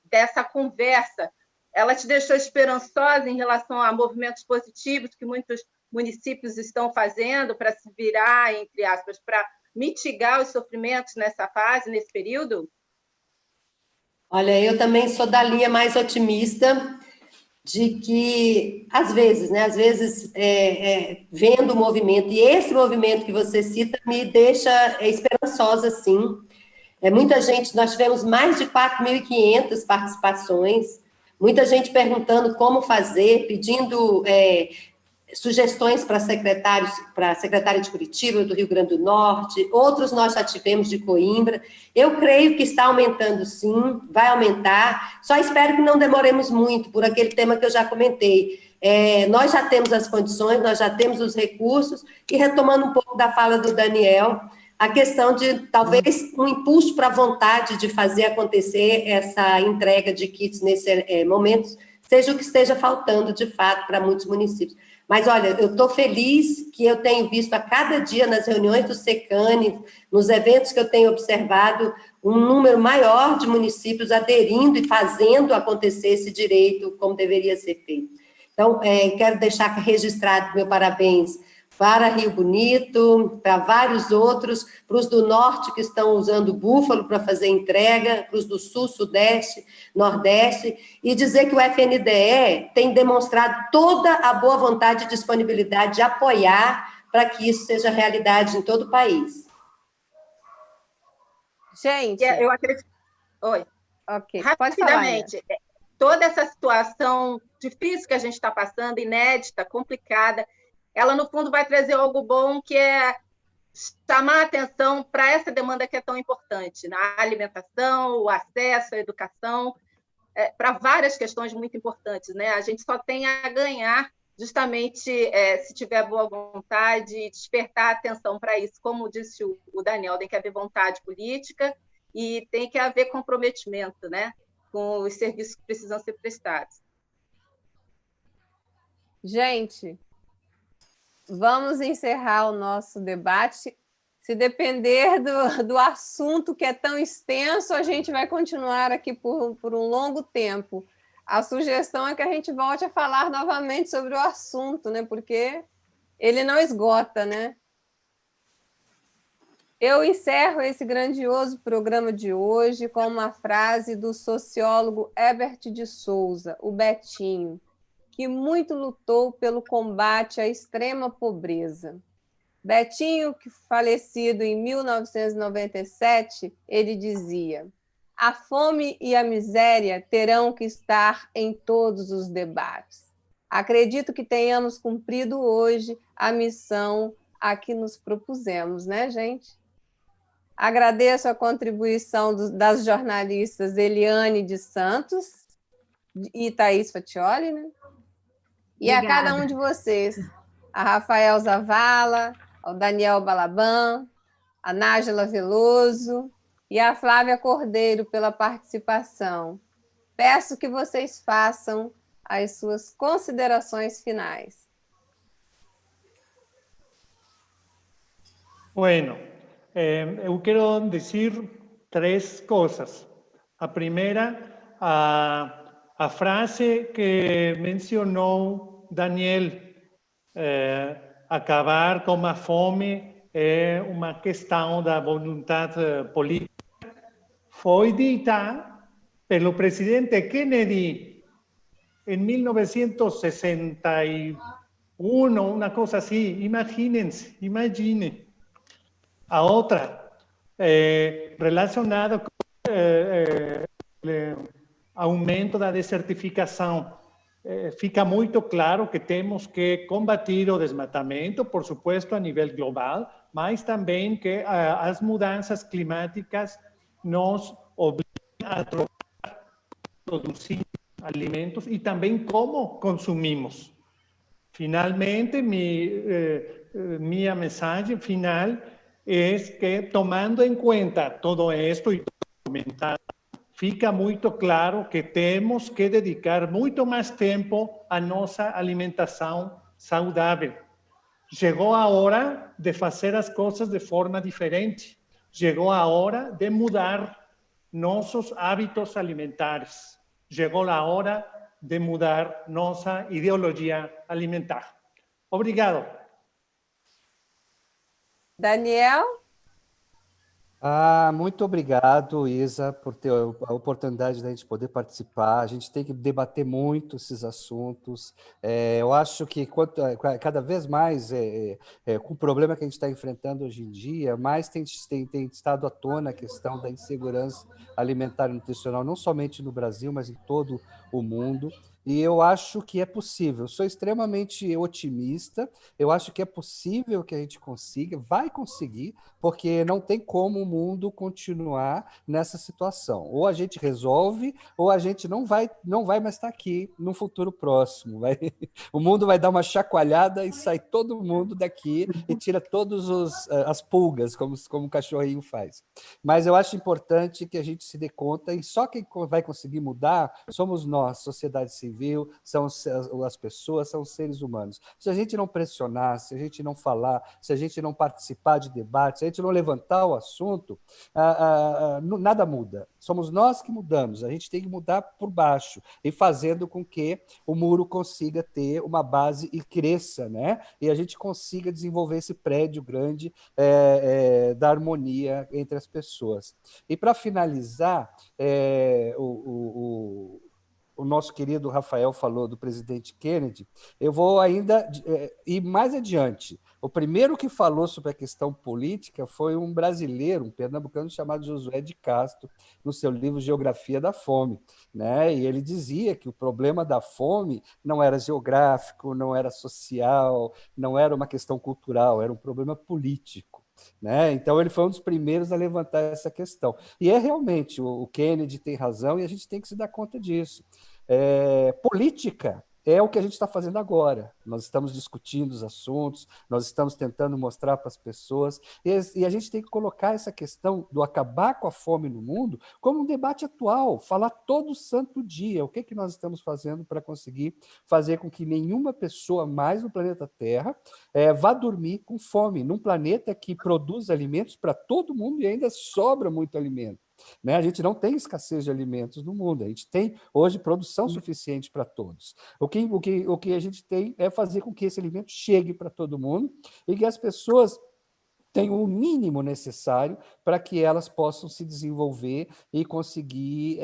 dessa conversa. Ela te deixou esperançosa em relação a movimentos positivos que muitos municípios estão fazendo para se virar, entre aspas, para mitigar os sofrimentos nessa fase, nesse período? Olha, eu também sou da linha mais otimista de que, às vezes, vendo o movimento, e esse movimento que você cita me deixa esperançosa, sim. Muita gente, nós tivemos mais de 4.500 participações, muita gente perguntando como fazer, pedindo sugestões para a secretária de Curitiba, do Rio Grande do Norte, outros nós já tivemos de Coimbra. Eu creio que está aumentando, sim, vai aumentar, só espero que não demoremos muito, por aquele tema que eu já comentei. Nós já temos as condições, nós já temos os recursos, e retomando um pouco da fala do Daniel, a questão de, talvez, um impulso para a vontade de fazer acontecer essa entrega de kits nesse momento, seja o que esteja faltando, de fato, para muitos municípios. Mas, olha, eu estou feliz que eu tenho visto a cada dia nas reuniões do SECANI, nos eventos que eu tenho observado, um número maior de municípios aderindo e fazendo acontecer esse direito como deveria ser feito. Então, quero deixar registrado meu parabéns para Rio Bonito, para vários outros, para os do Norte que estão usando búfalo para fazer entrega, para os do Sul, Sudeste, Nordeste, e dizer que o FNDE tem demonstrado toda a boa vontade e disponibilidade de apoiar para que isso seja realidade em todo o país. Gente... Eu acredito... Oi. Ok, rapidamente, toda essa situação difícil que a gente está passando, inédita, complicada, ela, no fundo, vai trazer algo bom, que é chamar a atenção para essa demanda que é tão importante, na alimentação, o acesso à educação, para várias questões muito importantes, né? A gente só tem a ganhar, justamente, se tiver boa vontade, e despertar atenção para isso. Como disse o Daniel, tem que haver vontade política e tem que haver comprometimento, né, com os serviços que precisam ser prestados. Gente, vamos encerrar o nosso debate. Se depender do assunto, que é tão extenso, a gente vai continuar aqui por um longo tempo. A sugestão é que a gente volte a falar novamente sobre o assunto, né? Porque ele não esgota, né? Eu encerro esse grandioso programa de hoje com uma frase do sociólogo Herbert de Souza, o Betinho, que muito lutou pelo combate à extrema pobreza. Betinho, que falecido em 1997, ele dizia: a fome e a miséria terão que estar em todos os debates. Acredito que tenhamos cumprido hoje a missão a que nos propusemos, né, gente? Agradeço a contribuição das jornalistas Eliane de Santos e Thaís Fatioli, né? E Obrigada. a cada um de vocês, a Rafael Zavala, ao Daniel Balaban, a Nájila Veloso e a Flávia Cordeiro pela participação. Peço que vocês façam as suas considerações finais. Bueno, eu quero dizer 3 coisas. A primeira, a frase que mencionou Daniel, acabar com a fome é uma questão da vontade política, foi dita pelo presidente Kennedy em 1961, uma coisa assim. Imaginem. A outra, relacionada com o aumento da desertificação. Fica muito claro que temos que combater o desmatamento, por supuesto, a nível global, mas também que as mudanças climáticas nos obrigam a produzir alimentos e também como consumimos. Finalmente, minha mensagem final é que, tomando em conta todo isto e comentado, fica muito claro que temos que dedicar muito mais tempo à nossa alimentação saudável. Chegou a hora de fazer as coisas de forma diferente. Chegou a hora de mudar nossos hábitos alimentares. Chegou a hora de mudar nossa ideologia alimentar. Obrigado. Daniel? Muito obrigado, Isa, por ter a oportunidade de a gente poder participar. A gente tem que debater muito esses assuntos. Eu acho que cada vez mais, com o problema que a gente está enfrentando hoje em dia, mais tem estado à tona a questão da insegurança alimentar e nutricional, não somente no Brasil, mas em todo o mundo. E eu acho que é possível. Sou extremamente otimista. Eu acho que é possível que a gente consiga, vai conseguir, porque não tem como o mundo continuar nessa situação. Ou a gente resolve, ou a gente não vai mais estar aqui no futuro próximo. O mundo vai dar uma chacoalhada e sai todo mundo daqui e tira todas as pulgas, como o cachorrinho faz. Mas eu acho importante que a gente se dê conta, e só quem vai conseguir mudar somos nós, sociedade civil, civil, as pessoas, são seres humanos. Se a gente não pressionar, se a gente não falar, se a gente não participar de debates, se a gente não levantar o assunto, nada muda. Somos nós que mudamos, a gente tem que mudar por baixo e fazendo com que o muro consiga ter uma base e cresça, né? E a gente consiga desenvolver esse prédio grande da harmonia entre as pessoas. E para finalizar, o nosso querido Rafael falou do presidente Kennedy, eu vou ainda ir mais adiante. O primeiro que falou sobre a questão política foi um brasileiro, um pernambucano chamado Josué de Castro, no seu livro Geografia da Fome, né? E ele dizia que o problema da fome não era geográfico, não era social, não era uma questão cultural, era um problema político. Né? Então, ele foi um dos primeiros a levantar essa questão. E realmente, o Kennedy tem razão e a gente tem que se dar conta disso. Política é o que a gente está fazendo agora. Nós estamos discutindo os assuntos, nós estamos tentando mostrar para as pessoas, e a gente tem que colocar essa questão do acabar com a fome no mundo como um debate atual, falar todo santo dia o que nós estamos fazendo para conseguir fazer com que nenhuma pessoa mais no planeta Terra vá dormir com fome, num planeta que produz alimentos para todo mundo e ainda sobra muito alimento. Né? A gente não tem escassez de alimentos no mundo, a gente tem hoje produção suficiente para todos. O que a gente tem é fazer com que esse alimento chegue para todo mundo e que as pessoas tenham o mínimo necessário para que elas possam se desenvolver e conseguir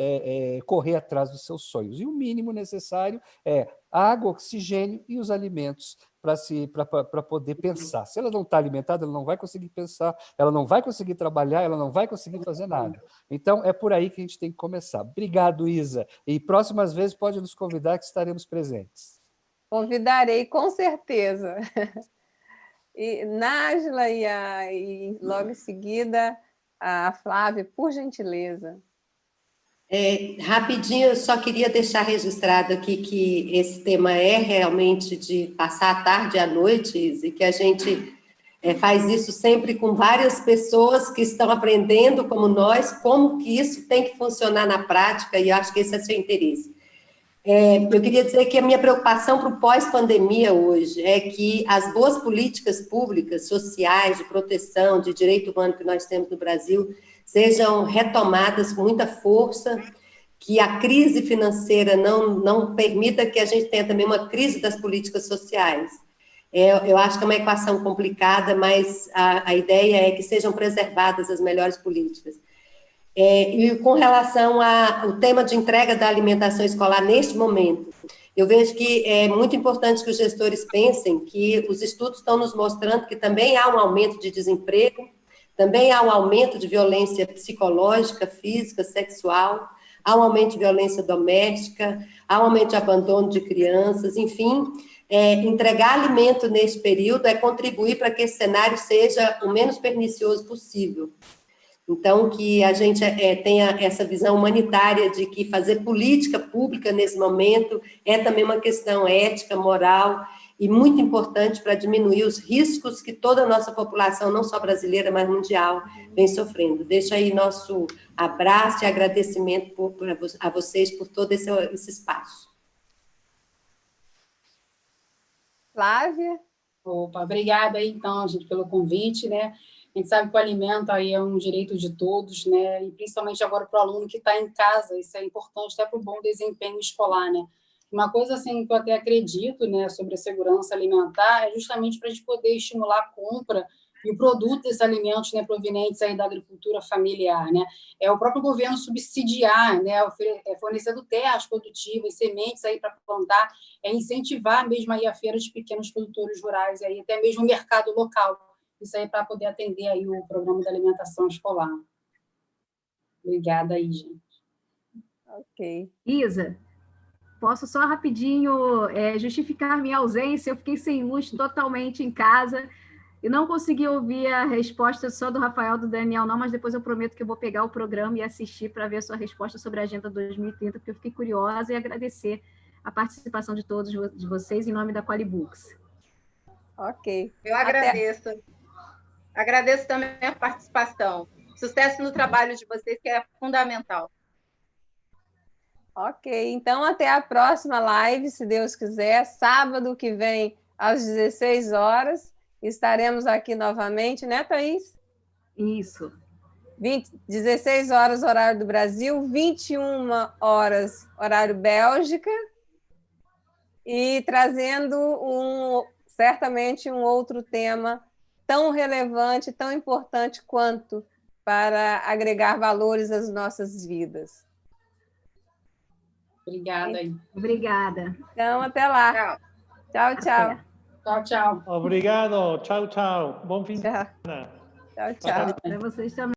correr atrás dos seus sonhos. E o mínimo necessário é água, oxigênio e os alimentos para poder pensar. Se ela não está alimentada, ela não vai conseguir pensar, ela não vai conseguir trabalhar, ela não vai conseguir fazer nada. Então, é por aí que a gente tem que começar. Obrigado, Isa. E próximas vezes pode nos convidar que estaremos presentes. Convidarei, com certeza. E Nájila e logo em seguida a Flávia, por gentileza. Rapidinho, eu só queria deixar registrado aqui que esse tema é realmente de passar a tarde e a noite, e que a gente faz isso sempre com várias pessoas que estão aprendendo, como nós, como que isso tem que funcionar na prática, e eu acho que esse é seu interesse. Eu queria dizer que a minha preocupação para o pós-pandemia hoje é que as boas políticas públicas, sociais, de proteção, de direito humano que nós temos no Brasil, sejam retomadas com muita força, que a crise financeira não permita que a gente tenha também uma crise das políticas sociais. Eu acho que é uma equação complicada, mas a ideia é que sejam preservadas as melhores políticas. E com relação ao tema de entrega da alimentação escolar neste momento, eu vejo que é muito importante que os gestores pensem que os estudos estão nos mostrando que também há um aumento de desemprego, também há um aumento de violência psicológica, física, sexual, há um aumento de violência doméstica, há um aumento de abandono de crianças, enfim, entregar alimento nesse período é contribuir para que esse cenário seja o menos pernicioso possível. Então, que a gente tenha essa visão humanitária de que fazer política pública nesse momento é também uma questão ética, moral, e muito importante para diminuir os riscos que toda a nossa população, não só brasileira, mas mundial, vem sofrendo. Deixa aí nosso abraço e agradecimento a vocês por todo esse espaço. Flávia? Opa, obrigada aí, então, gente, pelo convite, né? A gente sabe que o alimento aí é um direito de todos, né? E principalmente agora para o aluno que está em casa, isso é importante até para o bom desempenho escolar, né? Uma coisa assim que eu até acredito, né, sobre a segurança alimentar é justamente para a gente poder estimular a compra e o produto desses alimentos, né, provenientes aí da agricultura familiar, né? É o próprio governo subsidiar, né, fornecendo terras produtivas, sementes aí para plantar, incentivar mesmo aí a feira de pequenos produtores rurais aí, até mesmo o mercado local. Isso aí para poder atender aí o programa de alimentação escolar. Obrigada aí, gente. Ok. Isa, posso só rapidinho justificar minha ausência? Eu fiquei sem luz totalmente em casa e não consegui ouvir a resposta só do Rafael, do Daniel, não, mas depois eu prometo que eu vou pegar o programa e assistir para ver a sua resposta sobre a Agenda 2030, porque eu fiquei curiosa, e agradecer a participação de todos de vocês em nome da Qualibooks. Ok. Eu agradeço. Agradeço também a participação. Sucesso no trabalho de vocês, que é fundamental. Ok, então até a próxima live, se Deus quiser, sábado que vem, às 16 horas, estaremos aqui novamente, né, Thaís? Isso. 16 horas, horário do Brasil, 21 horas, horário Bélgica, e trazendo certamente um outro tema tão relevante, tão importante quanto para agregar valores às nossas vidas. Obrigada aí. Obrigada. Então, até lá. Tchau, tchau. Tchau, tchau. Obrigado. Tchau, tchau. Bom fim de semana. Tchau, tchau. Para vocês também.